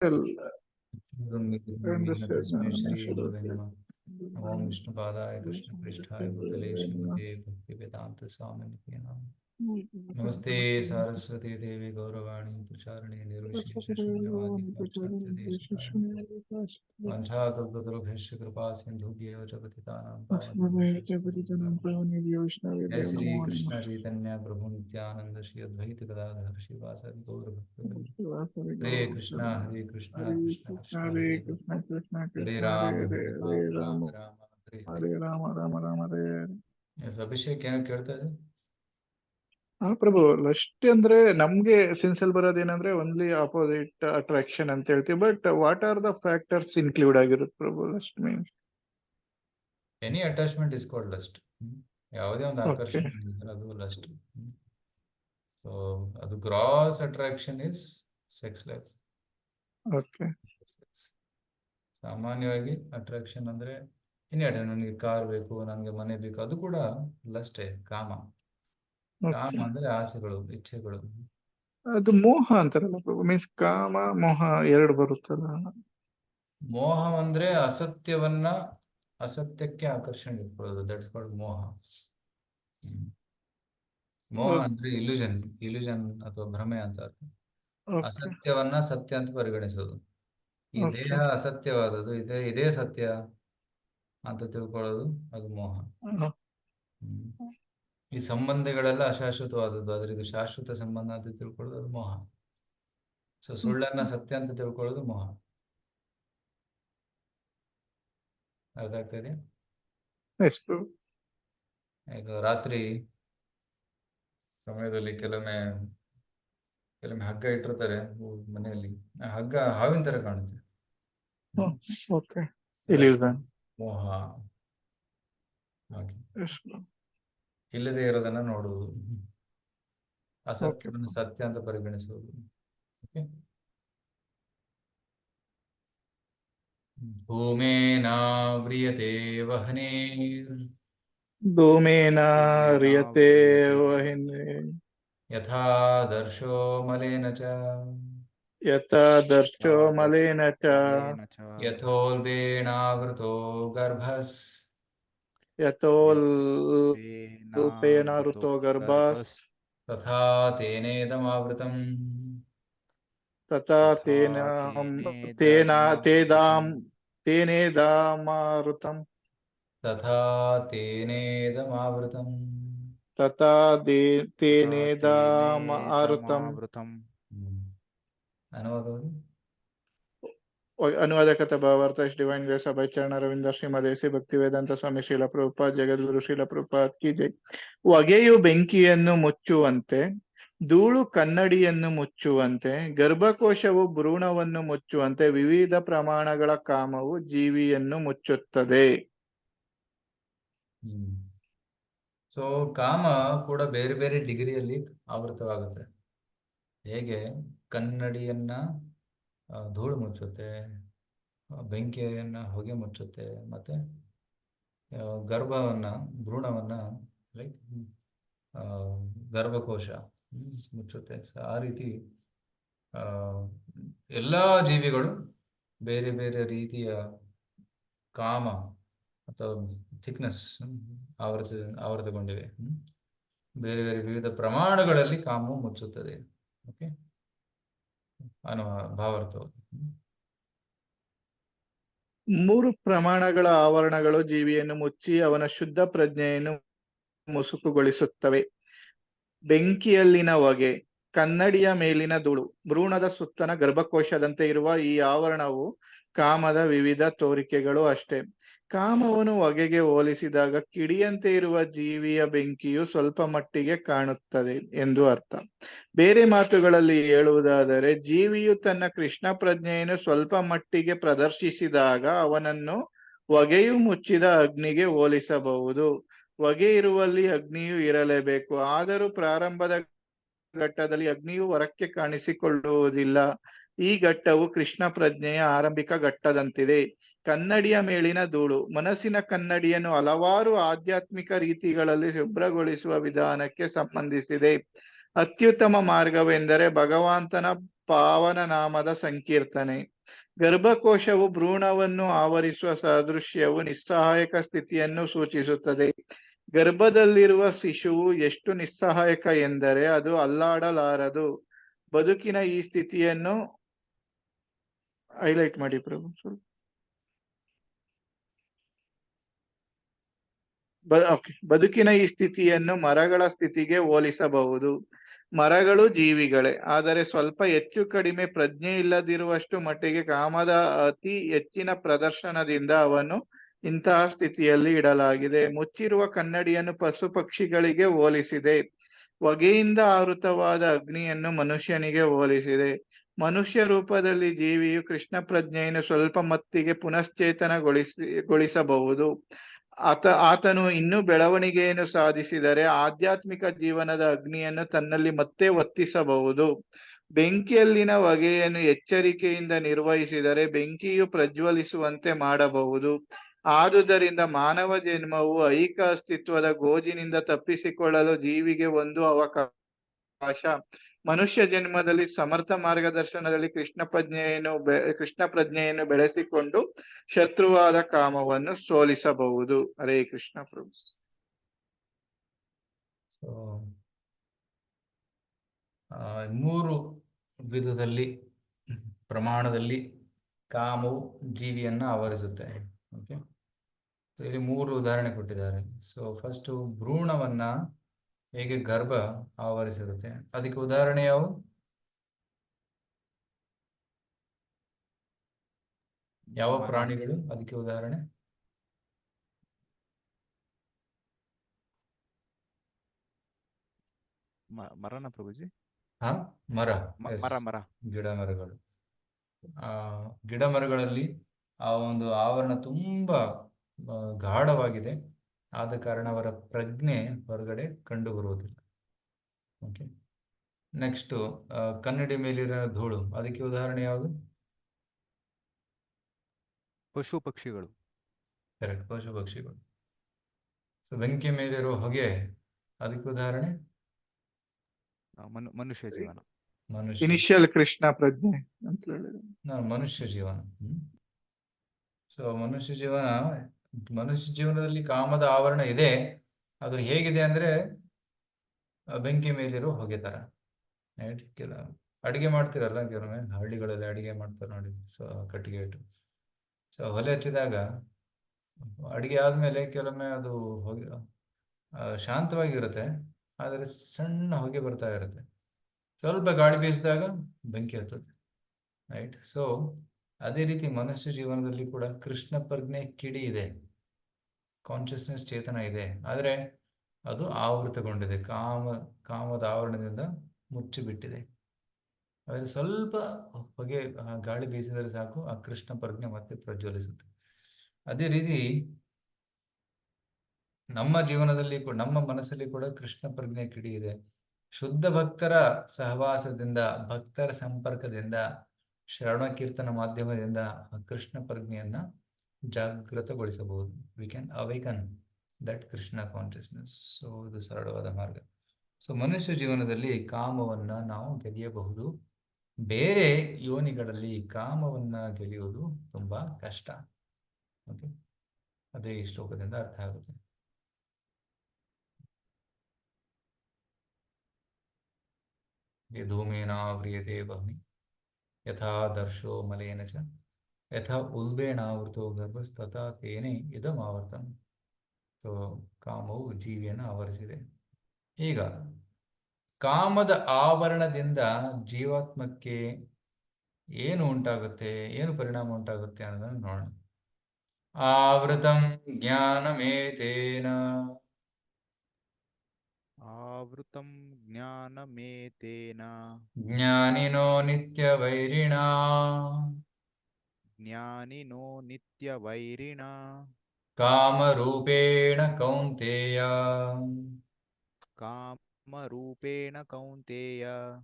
तस्मै श्री गुरुवे नमः। ओम विष्णुपादाय कृष्णप्रेष्ठाय भूतले श्रीमते भक्तिवेदांत स्वामिनिते नमः। नमस्ते सारस्वती देवी गौरवाणी प्रचारिणे निर्विशेष शून्यवादी पाश्चात्य देशतारिणे वंशाकल्पतरुभ्यश्च कृपा सिन्धुभ्येव च पतितानां पावनेभ्यो जय श्री कृष्ण चैतन्य प्रभु नित्यानंद श्री अद्वैत गदाधर श्रीवासादि गौर भक्तवृंद। हरे कृष्णा कृष्ण कृष्ण हरे हरे कृष्ण कृष्ण हरे कृष्ण राम हरे राम राम राम हरे हरे। हरे राम राम राम हरे हरे. ಎಸ್ ಅಭಿಷೇಕ್ ಏನೋ ಕೇಳ್ತಾ ಇದೆ. ಪ್ರಭು ಲಸ್ಟ್ ಅಂದ್ರೆ ನಮ್ಗೆ ಸೆನ್ಸಲ್ ಬರೋದೇನಂದ್ರೆ ಓನ್ಲಿ ಆಪೋಸಿಟ್ ಅಟ್ರಾಕ್ಷನ್ ಅಂತ ಹೇಳ್ತೀವಿ. But what are the factors include ಆಗಿರುತ್ತೆ ಪ್ರಭು lust means? Any attachment is called lust. ಯಾವುದೇ ಒಂದು ಓಕೆ ಆಕರ್ಷಣೆ ಇದ್ರೆ ಅದು ಲಸ್ಟ್. ಸೊ ಅದು gross attraction is sex life. Okay ಸಾಮಾನ್ಯವಾಗಿ ಅಟ್ರಾಕ್ಷನ್ ಅಂದ್ರೆ ನನಗೆ ಕಾರ್ ಬೇಕು, ನನಗೆ ಮನೆ ಬೇಕು, ಅದು ಕೂಡ ಲಸ್ಟೇ, ಕಾಮ. ಕಾಮ ಓಕೆ ಅಂದ್ರೆ ಆಸೆಗಳು, ಇಚ್ಛೆಗಳು. ಅದು ಮೋಹ ಅಂತಾರಲ್ಲ ಪ್ರಭು, ಮೀನ್ಸ್ ಕಾಮ ಮೋಹ ಎರಡು ಬರುತ್ತಲ್ಲ. ಮೋಹ ಅಂದ್ರೆ ಅಸತ್ಯವನ್ನ ಅಸತ್ಯಕ್ಕೆ ಆಕರ್ಷಣೆ ಇಟ್ಕೊಳ್ಳೋದು, ದಟ್ಸ್ ಕಾಲ್ಡ್ ಮೋಹ. ಮೋಹ ಅಂದ್ರೆ ಇಲ್ಯೂಷನ್ ಅಥವಾ ಭ್ರಮೆ ಅಂತ ಅರ್ಥ. ಓಕೆ ಅಸತ್ಯವನ್ನ ಸತ್ಯ ಅಂತ ಪರಿಗಣಿಸೋದು. ಈ ದೇಹ ಓಕೆ ಅಸತ್ಯವಾದದ್ದು, ಇದೇ ಸತ್ಯ ಅಂತ ತಿಳ್ಕೊಳ್ಳೋದು, ಅದು ಮೋಹ. ಈ ಸಂಬಂಧಗಳೆಲ್ಲ ಅಶಾಶ್ವತವಾದದ್ದು, ಆದ್ರೆ ಇದು ಶಾಶ್ವತ ಸಂಬಂಧ ಅಂತ ತಿಳ್ಕೊಳ್ಳೋದು, ಅದು ಮೋಹ. ಸೊ ಸುಳ್ಳನ್ನ ಸತ್ಯ ಅಂತ ತಿಳ್ಕೊಳ್ಳೋದು ಮೋಹ. ಅರ್ಥ ಆಗ್ತಾ ಇದೆ? ಈಗ ರಾತ್ರಿ ಸಮಯದಲ್ಲಿ ಕೆಲವೊಮ್ಮೆ ಹಗ್ಗ ಇಟ್ಟಿರ್ತಾರೆ ಮನೆಯಲ್ಲಿ. ಆ ಹಗ್ಗ ಹಾವಿನ ತರ ಕಾಣುತ್ತೆ. ಓಕೆ ಮೋಹ. ಹಾಗೆ ಇಲ್ಲದೆ ಇರೋದನ್ನ ನೋಡುವುದು, ಅಸತ್ಯವನ್ನು ಸತ್ಯ ಅಂತ ಪರಿಗಣಿಸುವುದು. ಧೂಮೇನಾವ್ರಿಯತೆ ವಹನೇರ್ ಧೂಮೇನಾರ್ಯತೆ ವಹಿನಿ ಯಥಾ ದರ್ಶೋ ಮಲೇನ ಚ ಯಥಾ ದರ್ಶೋ ಮಲೇನ ಚ ಯಥೋಲ್ಬೇನಾವೃತೋ ಗರ್ಭಸ್ ಯಥೋಲ್ಪೇನಾವೃತೋ ಗರ್ಭಸ್ ತಥಾ ತೇನೇದಮಾವೃತಂ ತಥಾ ತೇನೇದಾಮಾವೃತಂ ತಥಾ ತೇನೇದಮಾವೃತಂ ತಥಾ ತೇನೇದಾಮಾವೃತಂ. ಅನುವಾದಕತೆ ಭಾವಾರ್ಥ ಡಿವೈನ್ ಗ್ರೇಸ್ ಅಭಯ ಚರಣ ರವಿಂದ್ರ ಶ್ರೀಮದೇಸಿ ಭಕ್ತಿ ವೇದಾಂತ ಸ್ವಾಮಿ ಶೀಲ ಪ್ರಭುಪಾದ್ ಜಗದ್ಗುರು ಶೀಲ ಪ್ರಭುಪಾದ್ ಕಿ ಜೈ. ಹೊಗೆಯು ಬೆಂಕಿಯನ್ನು ಮುಚ್ಚುವಂತೆ, ಧೂಳು ಕನ್ನಡಿಯನ್ನು ಮುಚ್ಚುವಂತೆ, ಗರ್ಭಕೋಶವು ಭ್ರೂಣವನ್ನು ಮುಚ್ಚುವಂತೆ ವಿವಿಧ ಪ್ರಮಾಣಗಳ ಕಾಮವು ಜೀವಿಯನ್ನು ಮುಚ್ಚುತ್ತದೆ. ಸೊ ಕಾಮ ಕೂಡ ಬೇರೆ ಬೇರೆ ಡಿಗ್ರಿಯಲ್ಲಿ ಆವೃತವಾಗುತ್ತೆ. ಹೇಗೆ ಕನ್ನಡಿಯನ್ನ ಧೂಳು ಮುಚ್ಚುತ್ತೆ, ಬೆಂಕಿಯನ್ನ ಹೊಗೆ ಮುಚ್ಚುತ್ತೆ, ಮತ್ತೆ ಭ್ರೂಣವನ್ನ ಲೈಕ್ ಗರ್ಭಕೋಶ ಮುಚ್ಚುತ್ತೆ. ಆ ರೀತಿ ಎಲ್ಲಾ ಜೀವಿಗಳು ಬೇರೆ ಬೇರೆ ರೀತಿಯ ಕಾಮ ಅಥವಾ ಥಿಕ್ನೆಸ್ ಆವೃತಗೊಂಡಿವೆ. ಬೇರೆ ಬೇರೆ ವಿವಿಧ ಪ್ರಮಾಣಗಳಲ್ಲಿ ಕಾಮವು ಮುಚ್ಚುತ್ತದೆ. ಓಕೆ, ಭಾವಾರ್ಥವು 3 ಪ್ರಮಾಣಗಳ ಆವರಣಗಳು ಜೀವಿಯನ್ನು ಮುಚ್ಚಿ ಅವನ ಶುದ್ಧ ಪ್ರಜ್ಞೆಯನ್ನು ಮುಸುಕುಗೊಳಿಸುತ್ತವೆ. ಬೆಂಕಿಯಲ್ಲಿನ ಹೊಗೆ, ಕನ್ನಡಿಯ ಮೇಲಿನ ಧೂಳು, ಭ್ರೂಣದ ಸುತ್ತನ ಗರ್ಭಕೋಶದಂತೆ ಇರುವ ಈ ಆವರಣವು ಕಾಮದ ವಿವಿಧ ತೋರಿಕೆಗಳು ಅಷ್ಟೇ. ಕಾಮವನ್ನು ಹೊಗೆಗೆ ಹೋಲಿಸಿದಾಗ ಕಿಡಿಯಂತೆ ಇರುವ ಜೀವಿಯ ಬೆಂಕಿಯು ಸ್ವಲ್ಪ ಮಟ್ಟಿಗೆ ಕಾಣುತ್ತದೆ ಎಂದು ಅರ್ಥ. ಬೇರೆ ಮಾತುಗಳಲ್ಲಿ ಹೇಳುವುದಾದರೆ, ಜೀವಿಯು ತನ್ನ ಕೃಷ್ಣ ಪ್ರಜ್ಞೆಯನ್ನು ಸ್ವಲ್ಪ ಮಟ್ಟಿಗೆ ಪ್ರದರ್ಶಿಸಿದಾಗ ಅವನನ್ನು ಹೊಗೆಯು ಮುಚ್ಚಿದ ಅಗ್ನಿಗೆ ಹೋಲಿಸಬಹುದು. ಹೊಗೆ ಇರುವಲ್ಲಿ ಅಗ್ನಿಯು ಇರಲೇಬೇಕು. ಆದರೂ ಪ್ರಾರಂಭದ ಘಟ್ಟದಲ್ಲಿ ಅಗ್ನಿಯು ಹೊರಕ್ಕೆ ಕಾಣಿಸಿಕೊಳ್ಳುವುದಿಲ್ಲ. ಈ ಘಟ್ಟವು ಕೃಷ್ಣ ಪ್ರಜ್ಞೆಯ ಆರಂಭಿಕ ಘಟ್ಟದಂತಿದೆ. ಕನ್ನಡಿಯ ಮೇಲಿನ ಧೂಳು ಮನಸ್ಸಿನ ಕನ್ನಡಿಯನ್ನು ಹಲವಾರು ಆಧ್ಯಾತ್ಮಿಕ ರೀತಿಗಳಲ್ಲಿ ಶುಭ್ರಗೊಳಿಸುವ ವಿಧಾನಕ್ಕೆ ಸಂಬಂಧಿಸಿದೆ. ಅತ್ಯುತ್ತಮ ಮಾರ್ಗವೆಂದರೆ ಭಗವಂತನ ಪಾವನ ನಾಮದ ಸಂಕೀರ್ತನೆ. ಗರ್ಭಕೋಶವು ಭ್ರೂಣವನ್ನು ಆವರಿಸುವ ಸಾದೃಶ್ಯವು ನಿಸ್ಸಹಾಯಕ ಸ್ಥಿತಿಯನ್ನು ಸೂಚಿಸುತ್ತದೆ. ಗರ್ಭದಲ್ಲಿರುವ ಶಿಶುವು ಎಷ್ಟು ನಿಸ್ಸಹಾಯಕ ಎಂದರೆ ಅದು ಅಲ್ಲಾಡಲಾರದು. ಬದುಕಿನ ಈ ಸ್ಥಿತಿಯನ್ನು ಹೈಲೈಟ್ ಮಾಡಿ ಪ್ರಭು ಸ್ವಲ್ಪ. ಬದುಕಿನ ಈ ಸ್ಥಿತಿಯನ್ನು ಮರಗಳ ಸ್ಥಿತಿಗೆ ಹೋಲಿಸಬಹುದು. ಮರಗಳು ಜೀವಿಗಳೇ, ಆದರೆ ಸ್ವಲ್ಪ ಹೆಚ್ಚು ಕಡಿಮೆ ಪ್ರಜ್ಞೆ ಇಲ್ಲದಿರುವಷ್ಟು ಮಟ್ಟಿಗೆ ಕಾಮದ ಅತಿ ಹೆಚ್ಚಿನ ಪ್ರದರ್ಶನದಿಂದ ಅವನ್ನು ಇಂತಹ ಸ್ಥಿತಿಯಲ್ಲಿ ಇಡಲಾಗಿದೆ. ಮುಚ್ಚಿರುವ ಕನ್ನಡಿಯನ್ನು ಪಶು ಪಕ್ಷಿಗಳಿಗೆ ಹೋಲಿಸಿದೆ. ಹೊಗೆಯಿಂದ ಆವೃತವಾದ ಅಗ್ನಿಯನ್ನು ಮನುಷ್ಯನಿಗೆ ಹೋಲಿಸಿದೆ. ಮನುಷ್ಯ ರೂಪದಲ್ಲಿ ಜೀವಿಯು ಕೃಷ್ಣ ಪ್ರಜ್ಞೆಯನ್ನು ಸ್ವಲ್ಪ ಮಟ್ಟಿಗೆ ಪುನಶ್ಚೇತನಗೊಳಿಸಬಹುದು. ಆತನು ಇನ್ನೂ ಬೆಳವಣಿಗೆಯನ್ನು ಸಾಧಿಸಿದರೆ ಆಧ್ಯಾತ್ಮಿಕ ಜೀವನದ ಅಗ್ನಿಯನ್ನು ತನ್ನಲ್ಲಿ ಮತ್ತೆ ಹೊತ್ತಿಸಬಹುದು. ಬೆಂಕಿಯಲ್ಲಿನ ಹೊಗೆಯನ್ನು ಎಚ್ಚರಿಕೆಯಿಂದ ನಿರ್ವಹಿಸಿದರೆ ಬೆಂಕಿಯು ಪ್ರಜ್ವಲಿಸುವಂತೆ ಮಾಡಬಹುದು. ಆದುದರಿಂದ ಮಾನವ ಜನ್ಮವು ಐಕ ಅಸ್ತಿತ್ವದ ಗೋಜಿನಿಂದ ತಪ್ಪಿಸಿಕೊಳ್ಳಲು ಜೀವಿಗೆ ಒಂದು ಅವಕಾಶ. ಮನುಷ್ಯ ಜನ್ಮದಲ್ಲಿ ಸಮರ್ಥ ಮಾರ್ಗದರ್ಶನದಲ್ಲಿ ಕೃಷ್ಣ ಪ್ರಜ್ಞೆಯನ್ನು ಬೆಳೆಸಿಕೊಂಡು ಶತ್ರುವಾದ ಕಾಮವನ್ನು ಸೋಲಿಸಬಹುದು. ಹರೇ ಕೃಷ್ಣ ಪ್ರಭು. ಸೊ 3 ವಿಧದಲ್ಲಿ ಪ್ರಮಾಣದಲ್ಲಿ ಕಾಮವು ಜೀವಿಯನ್ನ ಆವರಿಸುತ್ತೆ. ಓಕೆ, ಇಲ್ಲಿ 3 ಉದಾಹರಣೆ ಕೊಟ್ಟಿದ್ದಾರೆ. ಸೊ ಫಸ್ಟ್ ಭ್ರೂಣವನ್ನ ಹೇಗೆ ಗರ್ಭ ಆವರಿಸಿರುತ್ತೆ, ಅದಕ್ಕೆ ಉದಾಹರಣೆ ಯಾವು? ಯಾವ ಪ್ರಾಣಿಗಳು ಅದಕ್ಕೆ ಉದಾಹರಣೆ? ಮರನ ಪ್ರಭುಜಿ? ಮರ, ಮರ, ಗಿಡ ಮರಗಳು. ಗಿಡ ಮರಗಳಲ್ಲಿ ಆ ಒಂದು ಆವರಣ ತುಂಬಾ ಗಾಢವಾಗಿದೆ, ಆದ ಕಾರಣ ಅವರ ಪ್ರಜ್ಞೆ ಹೊರಗಡೆ ಕಂಡು ಬರುವುದಿಲ್ಲ. ಓಕೆ, ನೆಕ್ಸ್ಟ್ ಕನ್ನಡಿ ಮೇಲಿರೋ ಧೂಳು, ಅದಕ್ಕೆ ಉದಾಹರಣೆ ಯಾವುದು? ಪಶು ಪಕ್ಷಿಗಳು. ಕರೆಕ್ಟ್, ಪಶು ಪಕ್ಷಿಗಳು. ಸೊ ಬೆಂಕಿ ಮೇಲಿರೋ ಹೊಗೆ, ಅದಕ್ಕೆ ಉದಾಹರಣೆ? ಮನುಷ್ಯ ಜೀವನ. ಇನಿಷಿಯಲ್ ಕೃಷ್ಣ ಪ್ರಜ್ಞೆ ಅಂತ ಮನುಷ್ಯ ಜೀವನ. ಸೊ ಮನುಷ್ಯ ಜೀವನದಲ್ಲಿ ಕಾಮದ ಆವರಣ ಇದೆ. ಅದು ಹೇಗಿದೆ ಅಂದ್ರೆ ಬೆಂಕಿ ಮೇಲಿರೋ ಹೊಗೆ ತರ. ಕೆಲ ಅಡಿಗೆ ಮಾಡ್ತಿರಲ್ಲ, ಕೆಲವೊಮ್ಮೆ ಹಳ್ಳಿಗಳಲ್ಲಿ ಅಡಿಗೆ ಮಾಡ್ತಾರೆ ನೋಡಿ, ಸೊ ಕಟ್ಟಿಗೆ ಇಟ್ಟು. ಸೊ ಒಲೆ ಹಚ್ಚಿದಾಗ ಅಡಿಗೆ ಆದ್ಮೇಲೆ ಕೆಲವೊಮ್ಮೆ ಅದು ಹೊಗೆ ಶಾಂತವಾಗಿರುತ್ತೆ, ಆದರೆ ಸಣ್ಣ ಹೊಗೆ ಬರ್ತಾ ಇರುತ್ತೆ. ಸ್ವಲ್ಪ ಗಾಳಿ ಬೀಸಿದಾಗ ಬೆಂಕಿ ಹತ್ತುತ್ತೆ, ರೈಟ್? ಸೊ ಅದೇ ರೀತಿ ಮನುಷ್ಯ ಜೀವನದಲ್ಲಿ ಕೂಡ ಕೃಷ್ಣ ಪ್ರಜ್ಞೆ ಕಿಡಿ ಇದೆ, ಕಾನ್ಷಿಯಸ್ನೆಸ್ ಚೇತನ ಇದೆ, ಆದರೆ ಅದು ಆವೃತಗೊಂಡಿದೆ, ಕಾಮದ ಆವರಣದಿಂದ ಮುಚ್ಚಿಬಿಟ್ಟಿದೆ. ಆದರೆ ಸ್ವಲ್ಪ ಹೊಗೆ ಗಾಳಿ ಬೀಸಿದರೆ ಸಾಕು, ಆ ಕೃಷ್ಣ ಪ್ರಜ್ಞೆ ಮತ್ತೆ ಪ್ರಜ್ವಲಿಸುತ್ತೆ. ಅದೇ ರೀತಿ ನಮ್ಮ ಜೀವನದಲ್ಲಿ ಕೂಡ, ನಮ್ಮ ಮನಸ್ಸಲ್ಲಿ ಕೂಡ ಕೃಷ್ಣ ಪ್ರಜ್ಞೆ ಕಿಡಿ ಇದೆ. ಶುದ್ಧ ಭಕ್ತರ ಸಹವಾಸದಿಂದ, ಭಕ್ತರ ಸಂಪರ್ಕದಿಂದ, ಶ್ರವಣ ಕೀರ್ತನ ಮಾಧ್ಯಮದಿಂದ ಕೃಷ್ಣ ಪ್ರಜ್ಞೆಯನ್ನ ಜಾಗೃತಗೊಳಿಸಬಹುದು. We can awaken that Krishna consciousness. So ಇದು ಸರಳವಾದ ಮಾರ್ಗ. ಸೊ ಮನುಷ್ಯ ಜೀವನದಲ್ಲಿ ಕಾಮವನ್ನ ನಾವು ಗೆಲ್ಲಿಯಬಹುದು. ಬೇರೆ ಯೋನಿಗಳಲ್ಲಿ ಕಾಮವನ್ನ ಗೆಲ್ಲಿಯುವುದು ತುಂಬಾ ಕಷ್ಟ. ಓಕೆ, ಅದೇ ಈ ಶ್ಲೋಕದಿಂದ ಅರ್ಥ ಆಗುತ್ತೆ. ಧೂಮೇನಾವ್ರಿಯತೆ ವಹ್ನಿ ಯಥಾ ದರ್ಶೋ ಮಲೇನ ಚ ಯಥಾ ಉಲ್ಬೇಣಾವೃತೋ ಗರ್ಭಸ್ತಥಾ ತೇನೆ ಇದಮಾವರ್ತಂ. ಸೊ ಕಾಮವು ಜೀವಿಯನ್ನು ಆವರಿಸಿದೆ. ಈಗ ಕಾಮದ ಆವರಣದಿಂದ ಜೀವಾತ್ಮಕ್ಕೆ ಏನು ಉಂಟಾಗುತ್ತೆ, ಏನು ಪರಿಣಾಮ ಉಂಟಾಗುತ್ತೆ ಅನ್ನೋದನ್ನು ನೋಡೋಣ. ಆವೃತಂ ಜ್ಞಾನಮೇತೇನ ಜ್ಞಾನಿನೋ ನಿತ್ಯವೈರಿಣಾ ಕಾಮರೂಪೇಣ ಕೌಂತೇಯ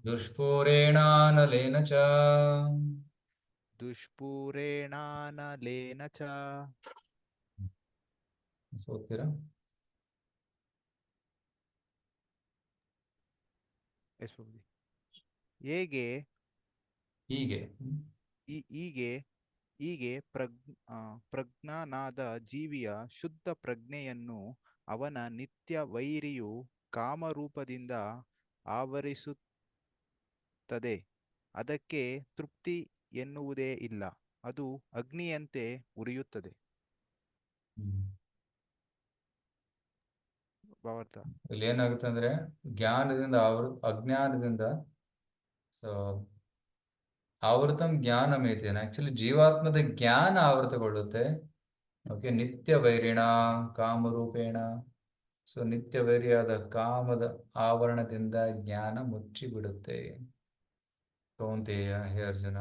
ದುಷ್ಪೂರೇಣಾನಲೇನ ಚ. ಸೋತೀರಾ? ಹೇಗೆ ಹೀಗೆ ಹೀಗೆ ಹೀಗೆ ಪ್ರಜ್ಞನಾದ ಜೀವಿಯ ಶುದ್ಧ ಪ್ರಜ್ಞೆಯನ್ನು ಅವನ ನಿತ್ಯ ವೈರಿಯು ಕಾಮರೂಪದಿಂದ ಆವರಿಸುತ್ತದೆ. ಅದಕ್ಕೆ ತೃಪ್ತಿ ಎನ್ನುವುದೇ ಇಲ್ಲ, ಅದು ಅಗ್ನಿಯಂತೆ ಉರಿಯುತ್ತದೆ. ಹ್ಮ್. ಭಾವಾರ್ಥ. ಇಲ್ಲಿ ಏನಾಗುತ್ತೆ ಅಂದ್ರೆ ಜ್ಞಾನದಿಂದ ಅಜ್ಞಾನದಿಂದ ಸೊ ಆವೃತಂ ಜ್ಞಾನಮೇತೇನ, ಆಕ್ಚುಲಿ ಜೀವಾತ್ಮದ ಜ್ಞಾನ ಆವೃತಗೊಳ್ಳುತ್ತೆ. ಓಕೆ, ನಿತ್ಯ ವೈರಿಣ ಕಾಮರೂಪೇಣ. ಸೊ ನಿತ್ಯ ವೈರಿಯಾದ ಕಾಮದ ಆವರಣದಿಂದ ಜ್ಞಾನ ಮುಚ್ಚಿಬಿಡುತ್ತೆ. ಕೌಂತೆಯ, ಹೇ ಅರ್ಜುನ,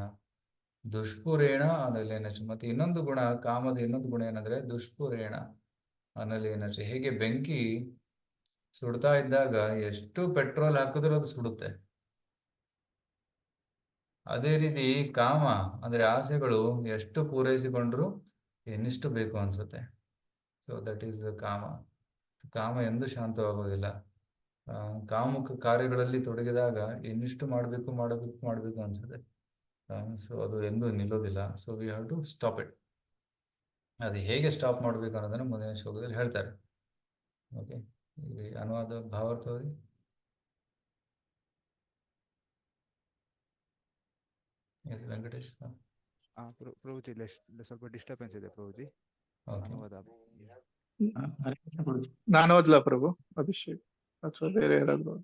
ದುಷ್ಪುರೇಣ ಅನಲೇನ ಚ. ಮತ್ತೆ ಇನ್ನೊಂದು ಗುಣ, ಕಾಮದ ಇನ್ನೊಂದು ಗುಣ ಏನಂದ್ರೆ ದುಷ್ಪುರೇಣ ಅನಲೇನ ಚ. ಹೇಗೆ ಬೆಂಕಿ ಸುಡ್ತಾ ಇದ್ದಾಗ ಎಷ್ಟು ಪೆಟ್ರೋಲ್ ಹಾಕಿದ್ರೂ ಅದು ಸುಡುತ್ತೆ, ಅದೇ ರೀತಿ ಕಾಮ ಅಂದ್ರೆ ಆಸೆಗಳು ಎಷ್ಟು ಪೂರೈಸಿಕೊಂಡ್ರು ಇನ್ನಿಷ್ಟು ಬೇಕು ಅನ್ಸುತ್ತೆ. ಸೊ ದಟ್ ಈಸ್ ಕಾಮ. ಕಾಮ ಎಂದು ಶಾಂತವಾಗೋದಿಲ್ಲ. ಕಾಮುಕ ಕಾರ್ಯಗಳಲ್ಲಿ ತೊಡಗಿದಾಗ ಇನ್ನಿಷ್ಟು ಮಾಡಬೇಕು ಅನ್ಸುತ್ತೆ. ಸೊ ಅದು ಎಂದೂ ನಿಲ್ಲೋದಿಲ್ಲ. So we have to stop it. ಅದು ಹೇಗೆ ಸ್ಟಾಪ್ ಮಾಡಬೇಕು ಅನ್ನೋದನ್ನು ಮುಂದಿನ ಶ್ಲೋಕದಲ್ಲಿ ಹೇಳ್ತಾರೆ. ಓಕೆ, ಇಲ್ಲಿ ಅನುವಾದ ಭಾವಾರ್ಥ ಓದಿ. ವೆಂಕಟೇಶ್. ಪ್ರಭುಜಿ, ಸ್ವಲ್ಪ ಡಿಸ್ಟರ್ಬೆನ್ಸ್ ಇದೆ ಪ್ರಭುಜಿ. ಓಕೆ, ಅನುವಾದ. ನಾನು ಓದ್ಲಾ ಪ್ರಭು? ಅಭಿಷೇಕ್ ಅಥವಾ ಬೇರೆ ಯಾರಾದ್ರು?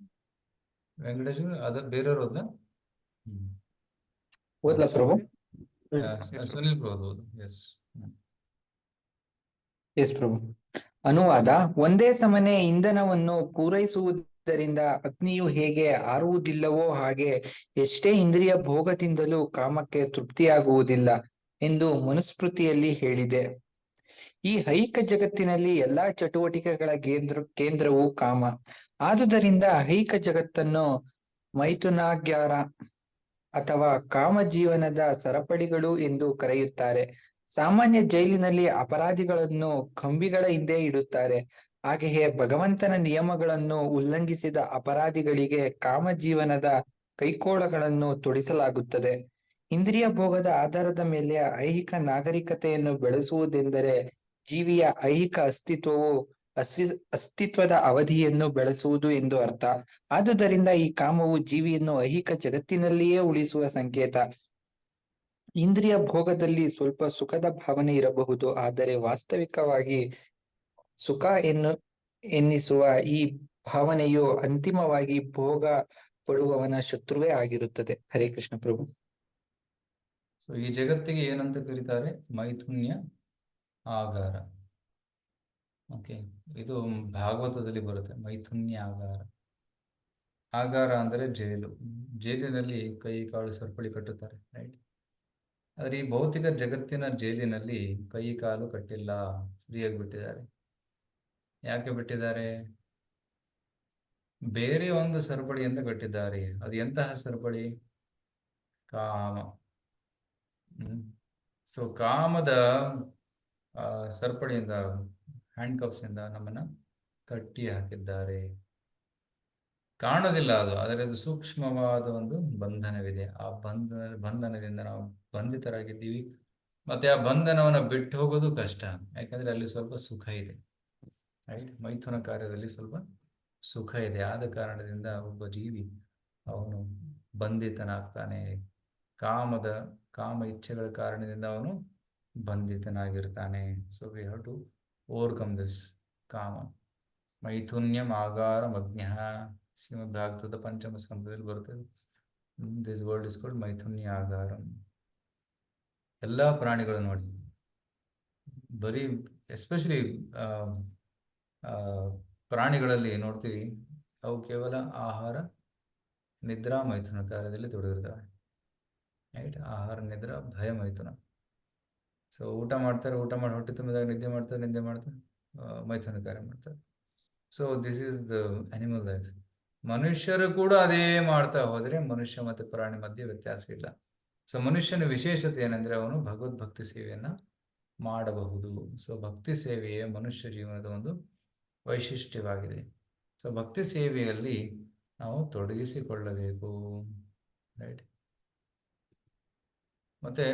ವೆಂಕಟೇಶ್ ಅದ ಬೇರೆಯವ್ರು ಓದ್ಲಾ? ಓದ್ಲಾ ಪ್ರಭು? ಸುನಿಲ್ ಪ್ರಭು ಓದು. ಎಸ್ ಪ್ರಭು. ಅನುವಾದ: ಒಂದೇ ಸಮನೆ ಇಂಧನವನ್ನು ಪೂರೈಸುವುದರಿಂದ ಅಗ್ನಿಯು ಹೇಗೆ ಆರುವುದಿಲ್ಲವೋ ಹಾಗೆ ಎಷ್ಟೇ ಇಂದ್ರಿಯ ಭೋಗದಿಂದಲೂ ಕಾಮಕ್ಕೆ ತೃಪ್ತಿಯಾಗುವುದಿಲ್ಲ ಎಂದು ಮನುಸ್ಮೃತಿಯಲ್ಲಿ ಹೇಳಿದೆ. ಈ ಐಹಿಕ ಜಗತ್ತಿನಲ್ಲಿ ಎಲ್ಲಾ ಚಟುವಟಿಕೆಗಳ ಕೇಂದ್ರವು ಕಾಮ. ಆದುದರಿಂದ ಐಹಿಕ ಜಗತ್ತನ್ನು ಮೈಥುನಾಗ್ಯಾರ ಅಥವಾ ಕಾಮ ಜೀವನದ ಸರಪಳಿಗಳು ಎಂದು ಕರೆಯುತ್ತಾರೆ. ಸಾಮಾನ್ಯ ಜೈಲಿನಲ್ಲಿ ಅಪರಾಧಿಗಳನ್ನು ಕಂಬಿಗಳ ಹಿಂದೆ ಇಡುತ್ತಾರೆ. ಹಾಗೆಯೇ ಭಗವಂತನ ನಿಯಮಗಳನ್ನು ಉಲ್ಲಂಘಿಸಿದ ಅಪರಾಧಿಗಳಿಗೆ ಕಾಮ ಜೀವನದ ಕೈಕೋಳಗಳನ್ನು ತೊಡಿಸಲಾಗುತ್ತದೆ. ಇಂದ್ರಿಯ ಭೋಗದ ಆಧಾರದ ಮೇಲೆ ಐಹಿಕ ನಾಗರಿಕತೆಯನ್ನು ಬೆಳೆಸುವುದೆಂದರೆ ಜೀವಿಯ ಐಹಿಕ ಅಸ್ತಿತ್ವದ ಅವಧಿಯನ್ನು ಬೆಳೆಸುವುದು ಎಂದು ಅರ್ಥ. ಆದುದರಿಂದ ಈ ಕಾಮವು ಜೀವಿಯನ್ನು ಐಹಿಕ ಜಗತ್ತಿನಲ್ಲಿಯೇ ಉಳಿಸುವ ಸಂಕೇತ. ಇಂದ್ರಿಯ ಭೋಗದಲ್ಲಿ ಸ್ವಲ್ಪ ಸುಖದ ಭಾವನೆ ಇರಬಹುದು, ಆದರೆ ವಾಸ್ತವಿಕವಾಗಿ ಸುಖ ಎನ್ನಿಸುವ ಈ ಭಾವನೆಯು ಅಂತಿಮವಾಗಿ ಭೋಗ ಪಡುವವನ ಶತ್ರುವೇ ಆಗಿರುತ್ತದೆ. ಹರೇ ಕೃಷ್ಣ ಪ್ರಭು. ಸೊ ಈ ಜಗತ್ತಿಗೆ ಏನಂತ ಕರೀತಾರೆ? ಮೈಥುನ್ಯ ಆಗಾರ. ಓಕೆ, ಇದು ಭಾಗವತದಲ್ಲಿ ಬರುತ್ತೆ, ಮೈಥುನ್ಯ ಆಗಾರ. ಆಗಾರ ಅಂದರೆ ಜೈಲು. ಜೈಲಿನಲ್ಲಿ ಕೈ ಕಾಲು ಸರಪಳಿ ಕಟ್ಟುತ್ತಾರೆ, ರೈಟ್? ಆದರೆ ಈ ಭೌತಿಕ ಜಗತ್ತಿನ ಜೈಲಿನಲ್ಲಿ ಕೈ ಕಾಲು ಕಟ್ಟಿಲ್ಲ, ಫ್ರೀಯಾಗಿ ಬಿಟ್ಟಿದ್ದಾರೆ. ಯಾಕೆ ಬಿಟ್ಟಿದ್ದಾರೆ? ಬೇರೆ ಒಂದು ಸರಪಳಿಯಿಂದ ಕಟ್ಟಿದ್ದಾರೆ. ಅದು ಎಂತಹ ಸರಪಳಿ? ಕಾಮ. ಸೊ ಕಾಮದ ಸರಪಳಿಯಿಂದ, ಹ್ಯಾಂಡ್ ಕಪ್ಸ್ ಇಂದ ನಮ್ಮನ್ನ ಕಟ್ಟಿ ಹಾಕಿದ್ದಾರೆ. ಕಾಣೋದಿಲ್ಲ ಅದು, ಆದರೆ ಅದು ಸೂಕ್ಷ್ಮವಾದ ಒಂದು ಬಂಧನವಿದೆ. ಆ ಬಂಧನದಿಂದ ನಾವು ಬಂಧಿತರಾಗಿದ್ದೀವಿ. ಮತ್ತೆ ಆ ಬಂಧನವನ್ನು ಬಿಟ್ಟು ಹೋಗೋದು ಕಷ್ಟ, ಯಾಕಂದ್ರೆ ಅಲ್ಲಿ ಸ್ವಲ್ಪ ಸುಖ ಇದೆ, ರೈಟ್? ಮೈಥುನ ಕಾರ್ಯದಲ್ಲಿ ಸ್ವಲ್ಪ ಸುಖ ಇದೆ. ಆದ ಕಾರಣದಿಂದ ಒಬ್ಬ ಜೀವಿ ಅವನು ಬಂಧಿತನಾಗ್ತಾನೆ. ಕಾಮ ಇಚ್ಛೆಗಳ ಕಾರಣದಿಂದ ಅವನು ಬಂಧಿತನಾಗಿರ್ತಾನೆ. So we have to overcome this ಕಾಮ. ಮೈಥುನ್ಯಂ ಆಗಾರಂ ಅಗ್ನ್ಯಃ. ಶ್ರೀಮದ್ ಭಾಗವತದ ಪಂಚಮ ಸ್ಕಂದದಲ್ಲಿ ಬರುತ್ತದೆ. ದಿಸ್ ವರ್ಲ್ಡ್ ಇಸ್ ಕಾಲ್ಡ್ ಮೈಥುನ್ಯ ಆಗಾರಂ. ಎಲ್ಲ ಪ್ರಾಣಿಗಳು ನೋಡಿ, ಬರೀ ಎಸ್ಪೆಷಲಿ ಪ್ರಾಣಿಗಳಲ್ಲಿ ನೋಡ್ತೀವಿ, ಅವು ಕೇವಲ ಆಹಾರ ನಿದ್ರಾ ಮೈಥುನ ಕಾರ್ಯದಲ್ಲಿ ತೊಡಗಿರ್ತವೆ, ರೈಟ್? ಆಹಾರ ನಿದ್ರಾ ಭಯ ಮೈಥುನ. ಸೊ ಊಟ ಮಾಡಿ ಹೊಟ್ಟೆ ತುಂಬಿದಾಗ ನಿದ್ದೆ ಮಾಡ್ತಾರೆ, ಮೈಥುನ ಕಾರ್ಯ ಮಾಡ್ತಾರೆ. So this is the animal life. ಮನುಷ್ಯರು ಕೂಡ ಅದೇ ಮಾಡ್ತಾ ಹೋದರೆ ಮನುಷ್ಯ ಮತ್ತು ಪ್ರಾಣಿ ಮಧ್ಯೆ ವ್ಯತ್ಯಾಸ ಇಲ್ಲ. ಸೊ ಮನುಷ್ಯನ ವಿಶೇಷತೆ ಏನಂದ್ರೆ ಅವನು ಭಗವದ್ಭಕ್ತಿ ಸೇವೆಯನ್ನ ಮಾಡಬಹುದು. ಸೊ ಭಕ್ತಿ ಸೇವೆಯೇ ಮನುಷ್ಯ ಜೀವನದ ಒಂದು ವೈಶಿಷ್ಟ್ಯವಾಗಿದೆ. ಸೊ ಭಕ್ತಿ ಸೇವೆಯಲ್ಲಿ ನಾವು ತೊಡಗಿಸಿಕೊಳ್ಳಬೇಕು, ರೈಟ್? ಮತ್ತೆ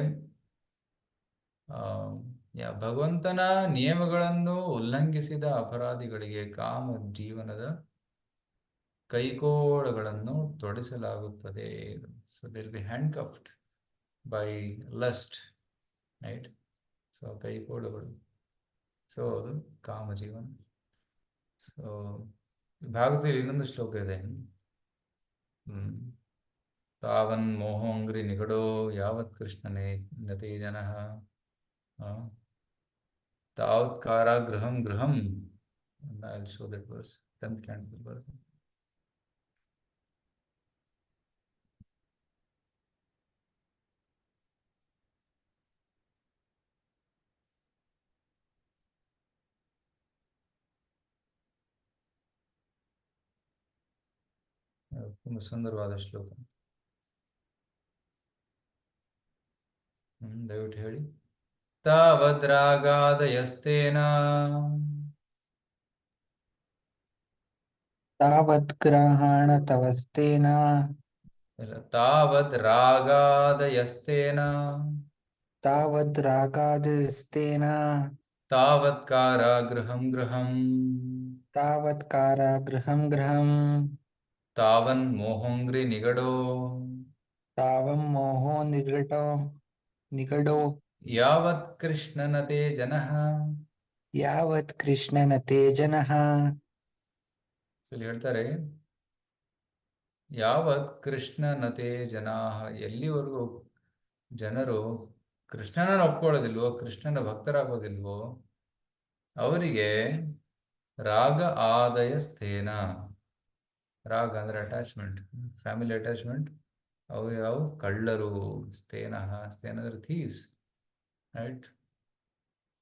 ಭಗವಂತನ ನಿಯಮಗಳನ್ನು ಉಲ್ಲಂಘಿಸಿದ ಅಪರಾಧಿಗಳಿಗೆ ಕಾಮ ಜೀವನದ ಕೈಕೋಳಗಳನ್ನು ತೊಡಿಸಲಾಗುತ್ತದೆ. So they'll be handcuffed by lust, right? So ಕೈಕೋಳಗಳು, ಸೊ ಅದು ಕಾಮ ಜೀವನ. ಸೊ ಭಾಗವತದಲ್ಲಿ ಇನ್ನೊಂದು ಶ್ಲೋಕ ಇದೆ. ತಾವನ್ ಮೋಹೋಂಗ್ರಿ ನಿಗಡೋ ಯಾವತ್ ಕೃಷ್ಣನೇ ನತೆ ಜನಃ ತಾವತ್ ಕಾರಾಗೃಹಂ Griham. I'll show that verse. 10th canto verse. ತುಂಬ ಸುಂದರವಾದ ಶ್ಲೋಕ. ದಯವಿಟ್ಟು ಹೇಳಿ. ತಾವದ್ರಾಗಾದಯಸ್ತೇನ ತಾವದ್ಗ್ರಹಣ ತವಸ್ತೇನ ತಾವದ್ರಾಗಾದಯಸ್ತೇನ ತಾವದ್ರಾಗಾದಸ್ತೇನ ತಾವತ್ ಕಾರಾಗೃಹಂ ಗೃಹಂ ತಾವತ್ ಕಾರಾಗೃಹಂ ಗೃಹಂ ತಾವನ್ ಮೋಹೋಂಗ್ರಿ ನಿಗಡೋ ತಾವಂ ಮೋಹೋ ನಿಗಡೋ ಯಾವತ್ ಕೃಷ್ಣನತೆ ಜನಃ. ಯಾವತ್ ಕೃಷ್ಣನ ತೇ ಜನಃ. ಇಲ್ಲಿ ಹೇಳ್ತಾರೆ, ಯಾವತ್ ಕೃಷ್ಣನತೆ ಜನಾಃ, ಎಲ್ಲಿವರೆಗೂ ಜನರು ಕೃಷ್ಣನನ್ನು ಒಪ್ಕೊಳ್ಳೋದಿಲ್ವೋ, ಕೃಷ್ಣನ ಭಕ್ತರಾಗೋದಿಲ್ವೋ, ಅವರಿಗೆ ರಾಗ ಆದಯ ಸ್ಥೇನ. ರಾಗ ಅಂದ್ರೆ ಅಟ್ಯಾಚ್ಮೆಂಟ್, ಫ್ಯಾಮಿಲಿ ಅಟ್ಯಾಚ್ಮೆಂಟ್. ಅವು ಯಾವ ಕಳ್ಳರು. ಸ್ಥೇನ ಅಂದ್ರೆ thieves, right?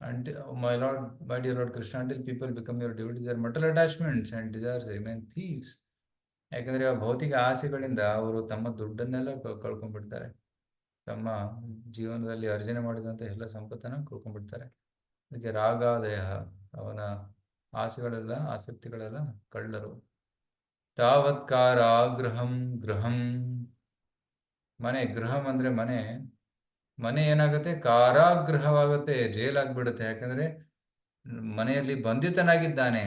And my Lord, my dear Lord Krishna, until people become your devotees, their material attachments and desires remain thieves. ಯಾಕಂದ್ರೆ ಆ ಭೌತಿಕ ಆಸೆಗಳಿಂದ ಅವರು ತಮ್ಮ ದುಡ್ಡನ್ನೆಲ್ಲ ಕಳ್ಕೊಂಡ್ಬಿಡ್ತಾರೆ, ತಮ್ಮ ಜೀವನದಲ್ಲಿ ಅರ್ಜನೆ ಮಾಡಿದಂಥ ಎಲ್ಲ ಸಂಪತ್ತನ್ನು ಕಳ್ಕೊಂಡ್ಬಿಡ್ತಾರೆ. ಅದಕ್ಕೆ ರಾಗಾದಯ, ಅವನ ಆಸೆಗಳೆಲ್ಲ, ಆಸಕ್ತಿಗಳೆಲ್ಲ ಕಳ್ಳರು. ತಾವತ್ಕಾರ ಗೃಹಂ ಗೃಹಂ, ಮನೆ. ಗೃಹಂ ಅಂದ್ರೆ ಮನೆ. ಮನೆ ಏನಾಗುತ್ತೆ? ಕಾರಾಗೃಹವಾಗುತ್ತೆ, ಜೈಲಾಗ್ಬಿಡುತ್ತೆ. ಯಾಕಂದ್ರೆ ಮನೆಯಲ್ಲಿ ಬಂಧಿತನಾಗಿದ್ದಾನೆ.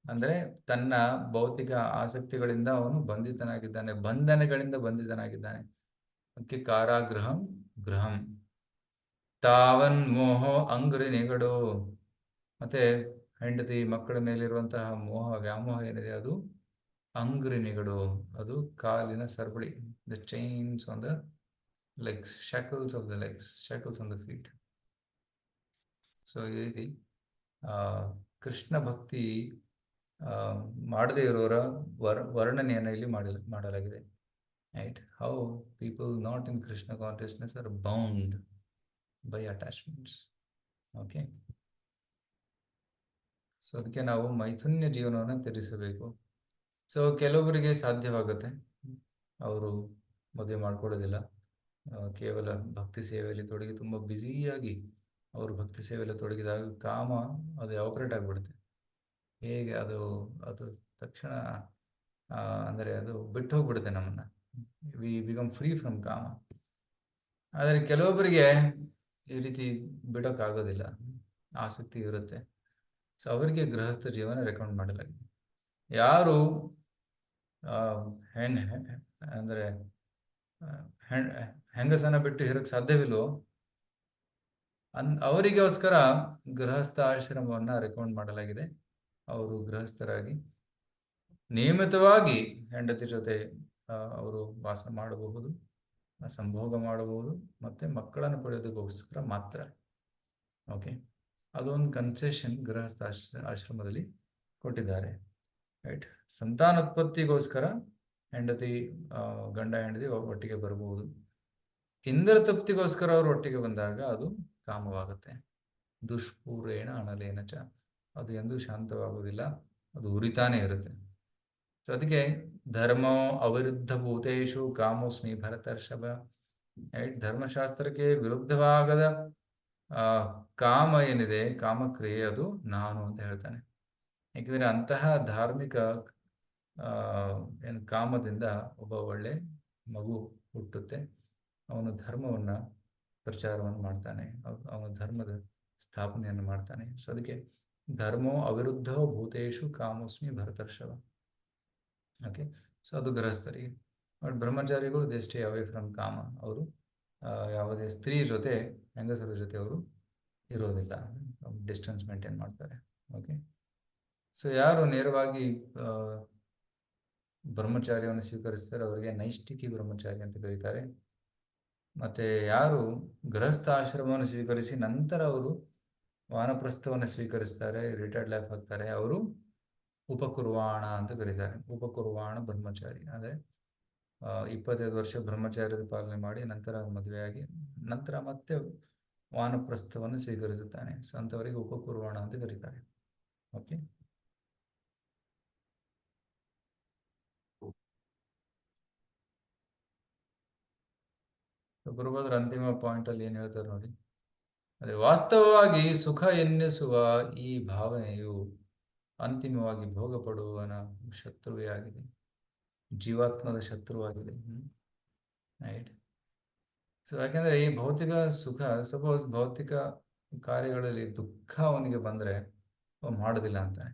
ಅಂದ್ರೆ ತನ್ನ ಭೌತಿಕ ಆಸಕ್ತಿಗಳಿಂದ ಅವನು ಬಂಧಿತನಾಗಿದ್ದಾನೆ, ಬಂಧನಗಳಿಂದ ಬಂಧಿತನಾಗಿದ್ದಾನೆ. ಅದಕ್ಕೆ ಕಾರಾಗೃಹಂ ಗೃಹಂ. ತಾವನ್ ಮೋಹೋ ಅಂಗ್ರಿ ನಿಗಡು, ಮತ್ತೆ ಹೆಂಡತಿ ಮಕ್ಕಳ ಮೇಲಿರುವಂತಹ ಮೋಹ, ವ್ಯಾಮೋಹ ಏನಿದೆ, ಅದು ಅಂಗ್ರಿ ನಿಗಡು, ಅದು ಕಾಲಿನ ಸರಪಳಿ. The chains on the legs, shackles of the legs, shackles on the feet. So ಈ ರೀತಿ ಕೃಷ್ಣ ಭಕ್ತಿ ಮಾಡದೇ ಇರೋರ ವರ್ಣನೆಯನ್ನು ಇಲ್ಲಿ ಮಾಡಲಾಗಿದೆ, right? How people not in Krishna consciousness are bound by attachments. Okay, so ಅದಕ್ಕೆ ನಾವು ಮೈಥುನ್ಯ ಜೀವನವನ್ನು ತ್ಯಜಿಸಬೇಕು. ಸೊ ಕೆಲವೊಬ್ಬರಿಗೆ ಸಾಧ್ಯವಾಗುತ್ತೆ, ಅವರು ಮದುವೆ ಮಾಡ್ಕೊಳ್ಳೋದಿಲ್ಲ, ಕೇವಲ ಭಕ್ತಿ ಸೇವೆಯಲ್ಲಿ ತೊಡಗಿ ತುಂಬ ಬ್ಯುಸಿಯಾಗಿ ಅವರು ಭಕ್ತಿ ಸೇವೆಯಲ್ಲಿ ತೊಡಗಿದಾಗ ಕಾಮ ಅದು ಆಪರೇಟ್ ಆಗಿಬಿಡುತ್ತೆ. ಹೇಗೆ ಅದು ತಕ್ಷಣ ಅಂದರೆ ಅದು ಬಿಟ್ಟು ಹೋಗ್ಬಿಡುತ್ತೆ ನಮ್ಮನ್ನು. ವಿ ಬಿಕಮ್ ಫ್ರೀ ಫ್ರಮ್ ಕಾಮ. ಆದರೆ ಕೆಲವೊಬ್ಬರಿಗೆ ಈ ರೀತಿ ಬಿಡೋಕ್ಕಾಗೋದಿಲ್ಲ, ಆಸಕ್ತಿ ಇರುತ್ತೆ. ಸೊ ಅವರಿಗೆ ಗೃಹಸ್ಥ ಜೀವನ ರೆಕಮೆಂಡ್ ಮಾಡಲಾಗಿದೆ. ಯಾರು ಅಂದರೆ ಹೆಂಗಸನ ಬಿಟ್ಟು ಇರಕ್ಕೆ ಸಾಧ್ಯವಿಲ್ವೋ ಅವರಿಗೋಸ್ಕರ ಗೃಹಸ್ಥ ಆಶ್ರಮವನ್ನು ರೆಕಮೆಂಡ್ ಮಾಡಲಾಗಿದೆ. ಅವರು ಗೃಹಸ್ಥರಾಗಿ ನಿಯಮಿತವಾಗಿ ಹೆಂಡತಿ ಜೊತೆ ಅವರು ವಾಸ ಮಾಡಬಹುದು, ಸಂಭೋಗ ಮಾಡಬಹುದು, ಮತ್ತು ಮಕ್ಕಳನ್ನು ಪಡೆಯೋದಕ್ಕೋಸ್ಕರ ಮಾತ್ರ. ಓಕೆ, ಅದೊಂದು ಕನ್ಸೆಷನ್ ಗೃಹಸ್ಥ ಆಶ್ರಮದಲ್ಲಿ ಕೊಟ್ಟಿದ್ದಾರೆ, ರೈಟ್? ಸಂತಾನೋತ್ಪತ್ತಿಗೋಸ್ಕರ ಹೆಂಡತಿ ಗಂಡ ಹೆಂಡತಿ ಒಟ್ಟಿಗೆ ಬರಬಹುದು. ಇಂದ್ರ ತೃಪ್ತಿಗೋಸ್ಕರ ಅವರು ಒಟ್ಟಿಗೆ ಬಂದಾಗ ಅದು ಕಾಮವಾಗುತ್ತೆ. ದುಷ್ಪೂರೇಣ ಅನಲೇನ ಚ, ಅದು ಎಂದೂ ಶಾಂತವಾಗುವುದಿಲ್ಲ, ಅದು ಉರಿತಾನೆ ಇರುತ್ತೆ. ಸೊ ಅದಕ್ಕೆ ಧರ್ಮೋ ಅವಿರುದ್ಧ ಭೂತೇಶು ಕಾಮೋಸ್ಮಿ ಭರತರ್ಷಭ, ರೈಟ್? ಧರ್ಮಶಾಸ್ತ್ರಕ್ಕೆ ವಿರುದ್ಧವಾಗದ ಕಾಮ ಏನಿದೆ, ಕಾಮಕ್ರಿಯೆ, ಅದು ನಾನು ಅಂತ ಹೇಳ್ತಾನೆ. ಯಾಕೆಂದರೆ ಅಂತಹ ಧಾರ್ಮಿಕ ಕಾಮದಿಂದ ಒಬ್ಬ ಒಳ್ಳೆ ಮಗು ಹುಟ್ಟುತ್ತೆ. ಅವನು ಧರ್ಮವನ್ನು ಪ್ರಚಾರವನ್ನು ಮಾಡ್ತಾನೆ, ಅವನ ಧರ್ಮದ ಸ್ಥಾಪನೆಯನ್ನು ಮಾಡ್ತಾನೆ. ಸೊ ಅದಕ್ಕೆ ಧರ್ಮೋ ಅವಿರುದ್ಧ ಭೂತೇಶು ಕಾಮೋಸ್ಮಿ ಭರತರ್ಷಭ. ಓಕೆ, ಸೊ ಅದು ಗೃಹಸ್ಥರಿಗೆ. ಬಟ್ ಬ್ರಹ್ಮಚಾರಿಗಳು ದೇ ಸ್ಟೇ ಅವೇ ಫ್ರಮ್ ಕಾಮ. ಅವರು ಯಾವುದೇ ಸ್ತ್ರೀ ಜೊತೆ, ಹೆಂಗಸರ ಜೊತೆ ಅವರು ಇರೋದಿಲ್ಲ, ಡಿಸ್ಟೆನ್ಸ್ ಮೇಂಟೈನ್ ಮಾಡ್ತಾರೆ. ಓಕೆ, ಸೊ ಯಾರು ನೇರವಾಗಿ ಬ್ರಹ್ಮಚಾರ್ಯವನ್ನು ಸ್ವೀಕರಿಸ್ತಾರೆ ಅವರಿಗೆ ನೈಷ್ಠಿಕಿ ಬ್ರಹ್ಮಚಾರಿ ಅಂತ ಕರೀತಾರೆ. ಮತ್ತು ಯಾರು ಗೃಹಸ್ಥ ಆಶ್ರಮವನ್ನು ಸ್ವೀಕರಿಸಿ ನಂತರ ಅವರು ವಾನಪ್ರಸ್ಥವನ್ನು ಸ್ವೀಕರಿಸ್ತಾರೆ, ರಿಟೈರ್ಡ್ ಲೈಫ್ ಆಗ್ತಾರೆ, ಅವರು ಉಪಕುರ್ವಾಣ ಅಂತ ಕರೀತಾರೆ. ಉಪಕುರ್ವಾಣ ಬ್ರಹ್ಮಚಾರಿ ಅಂದರೆ 25 ವರ್ಷ ಬ್ರಹ್ಮಚಾರ್ಯದ ಪಾಲನೆ ಮಾಡಿ ನಂತರ ಮದುವೆಯಾಗಿ ನಂತರ ಮತ್ತೆ ವಾನಪ್ರಸ್ಥವನ್ನು ಸ್ವೀಕರಿಸುತ್ತಾನೆ. ಸೊ ಅಂಥವರಿಗೆ ಉಪಕುರ್ವಾಣ ಅಂತ ಕರೀತಾರೆ. ಓಕೆ, ಗುರುಬಾದ್ರ ಅಂತಿಮ ಪಾಯಿಂಟಲ್ಲಿ ಏನು ಹೇಳ್ತಾರೆ ನೋಡಿ. ಅದೇ ವಾಸ್ತವವಾಗಿ ಸುಖ ಎನ್ನಿಸುವ ಈ ಭಾವನೆಯು ಅಂತಿಮವಾಗಿ ಭೋಗ ಪಡುವವನ ಶತ್ರುವೇ ಆಗಿದೆ, ಜೀವಾತ್ಮದ ಶತ್ರುವಾಗಿದೆ. ರೈಟ್. ಸೊ ಯಾಕೆಂದರೆ ಈ ಭೌತಿಕ ಸುಖ, ಸಪೋಸ್ ಭೌತಿಕ ಕಾರ್ಯಗಳಲ್ಲಿ ದುಃಖ ಅವನಿಗೆ ಬಂದರೆ ಮಾಡೋದಿಲ್ಲ ಅಂತಾನೆ.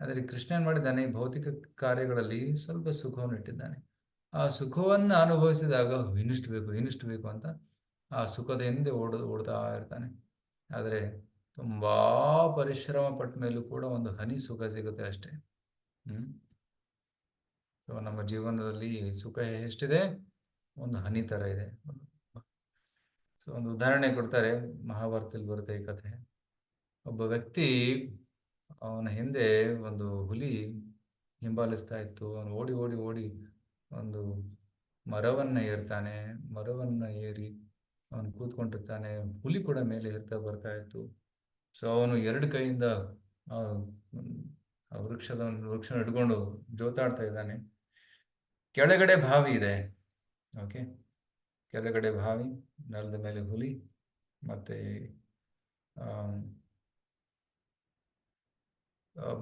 ಆದರೆ ಕೃಷ್ಣ ಏನು ಮಾಡಿದ್ದಾನೆ, ಈ ಭೌತಿಕ ಕಾರ್ಯಗಳಲ್ಲಿ ಸ್ವಲ್ಪ ಸುಖವನ್ನು ಇಟ್ಟಿದ್ದಾನೆ. ಆ ಸುಖವನ್ನು ಅನುಭವಿಸಿದಾಗ ಇನ್ನಿಷ್ಟು ಬೇಕು ಅಂತ ಆ ಸುಖದ ಹಿಂದೆ ಓಡ್ತಾ ಇರ್ತಾನೆ. ಆದರೆ ತುಂಬ ಪರಿಶ್ರಮ ಪಟ್ಟ ಮೇಲೂ ಕೂಡ ಒಂದು ಹನಿ ಸುಖ ಸಿಗುತ್ತೆ ಅಷ್ಟೇ. ಸೊ ನಮ್ಮ ಜೀವನದಲ್ಲಿ ಸುಖ ಎಷ್ಟಿದೆ, ಒಂದು ಹನಿ ಥರ ಇದೆ. ಸೊ ಒಂದು ಉದಾಹರಣೆ ಕೊಡ್ತಾರೆ, ಮಹಾಭಾರತದಲ್ಲಿ ಬರುತ್ತೆ ಈ ಕಥೆ. ಒಬ್ಬ ವ್ಯಕ್ತಿ, ಅವನ ಹಿಂದೆ ಒಂದು ಹುಲಿ ಹಿಂಬಾಲಿಸ್ತಾ ಇತ್ತು. ಅವನು ಓಡಿ ಓಡಿ ಓಡಿ ಒಂದು ಮರವನ್ನು ಏರ್ತಾನೆ. ಮರವನ್ನು ಏರಿ ಅವನು ಕೂತ್ಕೊಂಡಿರ್ತಾನೆ. ಹುಲಿ ಕೂಡ ಮೇಲೆ ಬರ್ತಾ ಇತ್ತು. ಸೊ ಅವನು 2 ಕೈಯಿಂದ ವೃಕ್ಷ ಹಿಡ್ಕೊಂಡು ಜೋತಾಡ್ತಾ ಇದ್ದಾನೆ. ಕೆಳಗಡೆ ಬಾವಿ ಇದೆ. ಓಕೆ, ಕೆಳಗಡೆ ಬಾವಿ, ನೆಲದ ಮೇಲೆ ಹುಲಿ, ಮತ್ತೆ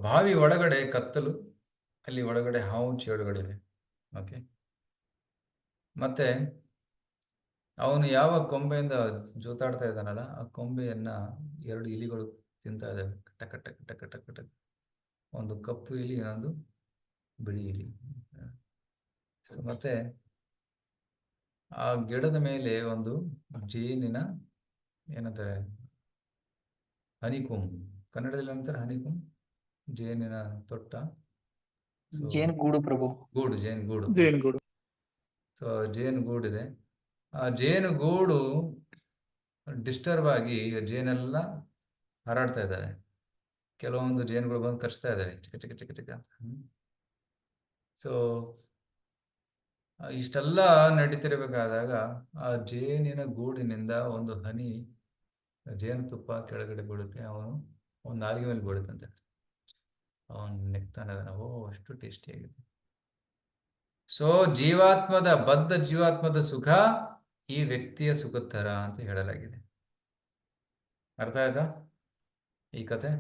ಬಾವಿ ಒಳಗಡೆ ಕತ್ತಲು, ಅಲ್ಲಿ ಒಳಗಡೆ ಹಾವು ಚೇಳುಗಳಿವೆ. ಓಕೆ, ಮತ್ತೆ ಅವನು ಯಾವ ಕೊಂಬೆಯಿಂದ ಜೋತಾಡ್ತಾ ಇದ್ದಾನಲ್ಲ, ಆ ಕೊಂಬೆಯನ್ನ 2 ಇಲಿಗಳು ತಿಂತಾ ಇದ್ದಾವೆ. ಟಕ ಟಕ ಟಕ ಟಕ ಟಕ. ಒಂದು ಕಪ್ಪು ಇಲಿ, ಇನ್ನೊಂದು ಬಿಳಿ ಇಲಿ. ಸೊ ಮತ್ತೆ ಆ ಗಿಡದ ಮೇಲೆ ಒಂದು ಜೇನಿನ ಏನಂತಾರೆ, ಹನಿಕುಂಬ್, ಕನ್ನಡದಲ್ಲಿ ಅಂತಾರೆ ಹನಿಕುಂಬ್, ಜೇನಿನ ತೊಟ್ಟ. ಜೇನುಗೂಡು ಪ್ರಭು. ಗೂಡು, ಜೇನುಗೂಡು. ಜೇನುಗೂಡು. ಸೊ ಜೇನುಗೂಡಿದೆ. ಆ ಜೇನುಗೂಡು ಡಿಸ್ಟರ್ಬ್ ಆಗಿ ಜೇನೆಲ್ಲ ಹಾರಾಡ್ತಾ ಇದ್ದಾವೆ. ಕೆಲವೊಂದು ಜೇನುಗಳು ಬಂದು ಕಚ್ತಾ ಇದ್ದಾವೆ, ಚಿಕ್ಕ ಚಿಕ್ಕ ಚಿಕ್ಕ ಚಿಕ್ಕ ಅಂತ. ಸೊ ಇಷ್ಟೆಲ್ಲ ನಡೀತಿರಬೇಕಾದಾಗ ಆ ಜೇನಿನ ಗೂಡಿನಿಂದ ಒಂದು ಹನಿ ಜೇನುತುಪ್ಪ ಕೆಳಗಡೆ ಬೀಳುತ್ತೆ. ಅವನು ಒಂದು ನಾಲಿಗೆ ಮೇಲೆ ಬೀಳುತ್ತಂತೆ. ಅವನು ನೆಕ್ತಾನೆ, ಓ ಅಷ್ಟು ಟೇಸ್ಟಿಯಾಗಿದೆ. ಸೊ ಬದ್ಧ ಜೀವಾತ್ಮದ ಸುಖ ಈ ವ್ಯಕ್ತಿಯ ಸುಖದ ಥರ ಅಂತ ಹೇಳಲಾಗಿದೆ. ಅರ್ಥ ಆಯ್ತಾ ಈ ಕತೆ?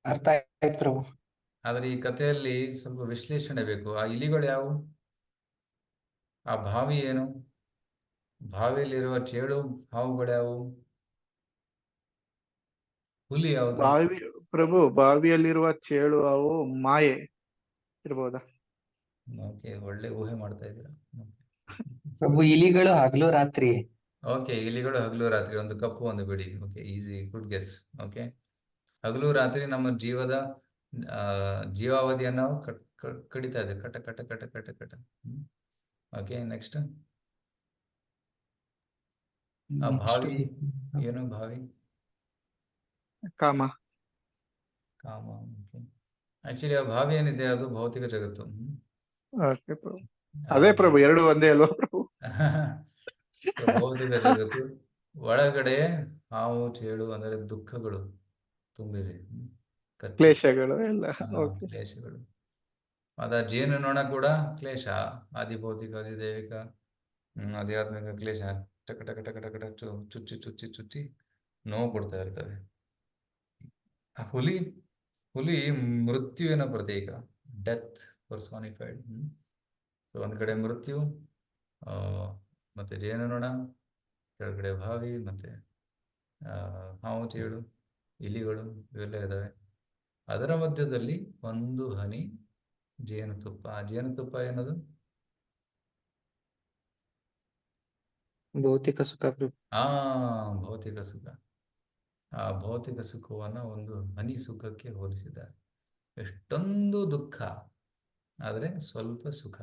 ಅರ್ಥ ಆಯ್ತು ಪ್ರಭು. ಆದರೆ ಈ ಕಥೆಯಲ್ಲಿ ಸ್ವಲ್ಪ ವಿಶ್ಲೇಷಣೆ ಬೇಕು. ಆ ಇಲಿಗಳು ಯಾವುವು? ಆ ಬಾವಿ ಏನು? ಬಾವಿಯಲ್ಲಿರುವ ಚೇಳು ಹಾವುಗಳು ಯಾವುವು? ಹುಲಿ ಯಾವುದು? ಪ್ರಭು, ಬಾವಿಯಲ್ಲಿರುವ ಚೇಳು ಅವು ಮಾಯೆ ಇರ್ಬೋದಾ? ಓಕೆ, ಒಳ್ಳೆ ಊಹೆ ಮಾಡ್ತಾ ಇದ್ದೀರಾ. ಪ್ರಭು, ಇಲಿಗಳು ಹಗಲು ರಾತ್ರಿ. ಓಕೆ, ಇಲಿಗಳು ಹಗಲು ರಾತ್ರಿ, ಒಂದು ಕಪ್ಪು ಒಂದು ಬಿಡಿ. Okay, easy, good guess. Okay, ಹಗಲು ರಾತ್ರಿ ನಮ್ಮ ಜೀವಾವಧಿಯನ್ನು ಕಡಿತಾ ಇದೆ, ಕಟ ಕಟ ಕಟ ಕಟ ಕಟ. ಓಕೆ, ನೆಕ್ಸ್ಟ್ ಆ ಭಾವಿ ಏನು? ಭಾವಿ ಕಾಮ. ಓಕೆ, ಆಕ್ಚುಲಿ ಆ ಭಾವಿ ಏನಿದೆ ಅದು ಭೌತಿಕ ಜಗತ್ತು. ಓಕೆ ಪ್ರಭು. ಅದೇ ಪ್ರಭು, 2 ಒಂದೇ ಅಲ್ವಾ ಪ್ರಭು? ಭೌತಿಕ ಜಗತ್ತು ಒಳಗಡೆ ಹಾವು ಚೇಳು ಅಂದರೆ ದುಃಖಗಳು ತುಂಬಿವೆ, ಕ್ಲೇಶಗಳು ಎಲ್ಲ. ಕ್ಲೇಶಗಳು. ಅದ ಜೇನು ನೊಣ ಕೂಡ ಕ್ಲೇಶ, ಆದಿಭೌತಿಕ, ಆದಿದೈವಿಕ, ಆಧ್ಯಾತ್ಮಿಕ ಕ್ಲೇಶ. ಟಕ ಟಕ ಟಕ ಟಕ ಟಕ ಚುಚ್ಚಿ ಚುಚ್ಚಿ ಚುಚ್ಚಿ ನೋವು ಕೊಡ್ತಾ ಇರ್ತವೆ. ಹುಲಿ ಮೃತ್ಯುವಿನ ಪ್ರತೀಕ, ಡೆತ್ ಪರ್ಸಾನಿಫೈಡ್. ಸೊ ಒಂದು ಕಡೆ ಮೃತ್ಯು, ಮತ್ತೆ ಜೇನುನೊಣ, ಕೆಳಗಡೆ ಬಾವಿ, ಮತ್ತೆ ಹಾವು ಚೇಳು, ಇಲಿಗಳು ಇವೆಲ್ಲ ಇದ್ದಾವೆ. ಅದರ ಮಧ್ಯದಲ್ಲಿ ಒಂದು ಹನಿ ಜೇನುತುಪ್ಪ. ಆ ಜೇನುತುಪ್ಪ ಏನದು? ಭೌತಿಕ ಸುಖ ಪ್ರಭು. ಭೌತಿಕ ಸುಖ. ಆ ಭೌತಿಕ ಸುಖವನ್ನು ಒಂದು ಹನಿ ಸುಖಕ್ಕೆ ಹೋಲಿಸಿದ್ದಾರೆ. ಎಷ್ಟೊಂದು ದುಃಖ, ಆದರೆ ಸ್ವಲ್ಪ ಸುಖ.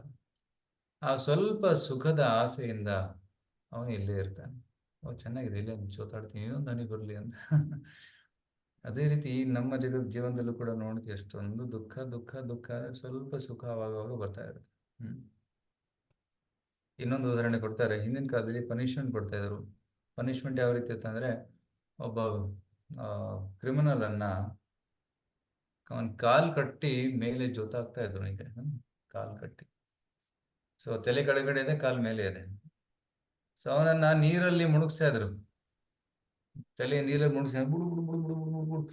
ಆ ಸ್ವಲ್ಪ ಸುಖದ ಆಸೆಯಿಂದ ಅವನು ಇಲ್ಲೇ ಇರ್ತಾನೆ. ಚೆನ್ನಾಗಿದೆ, ಇಲ್ಲೇ ಜೋತಾಡ್ತೀನಿ, ಇನ್ನೊಂದು ಹನಿ ಬರಲಿ ಅಂತ. ಅದೇ ರೀತಿ ನಮ್ಮ ಜೀವನದಲ್ಲೂ ಕೂಡ ನೋಡ್ತೀವಿ, ಎಷ್ಟೊಂದು ದುಃಖ ದುಃಖ ದುಃಖ, ಸ್ವಲ್ಪ ಸುಖ ಆವಾಗ ಬರ್ತಾ ಇರುತ್ತೆ. ಇನ್ನೊಂದು ಉದಾಹರಣೆ ಕೊಡ್ತಾರೆ. ಹಿಂದಿನ ಕಾಲದಲ್ಲಿ ಪನಿಷ್ಮೆಂಟ್ ಕೊಡ್ತಾ ಇದ್ರು. ಪನಿಷ್ಮೆಂಟ್ ಯಾವ ರೀತಿ ಅಂತಂದ್ರೆ, ಒಬ್ಬ ಕ್ರಿಮಿನಲ್ ಅನ್ನ ಅವನ್ ಕಾಲ್ ಕಟ್ಟಿ ಮೇಲೆ ಜೋತಾಕ್ತಾ ಇದ್ರು. ಈಗ ಕಾಲ್ ಕಟ್ಟಿ, ಸೊ ತಲೆ ಕೆಳಗಡೆ ಇದೆ, ಕಾಲ್ ಮೇಲೆ ಇದೆ. ಸೊ ಅವನನ್ನ ನೀರಲ್ಲಿ ಮುಳುಗಿಸ್ತಾ ಇದ್ರು. ತಲೆ ನೀರಲ್ಲಿ ಮುಳುಗಿಸಿ ಬುಡು ಬುಡು ಬುಡು ಬುಡು ಬುಡು ಬುಡು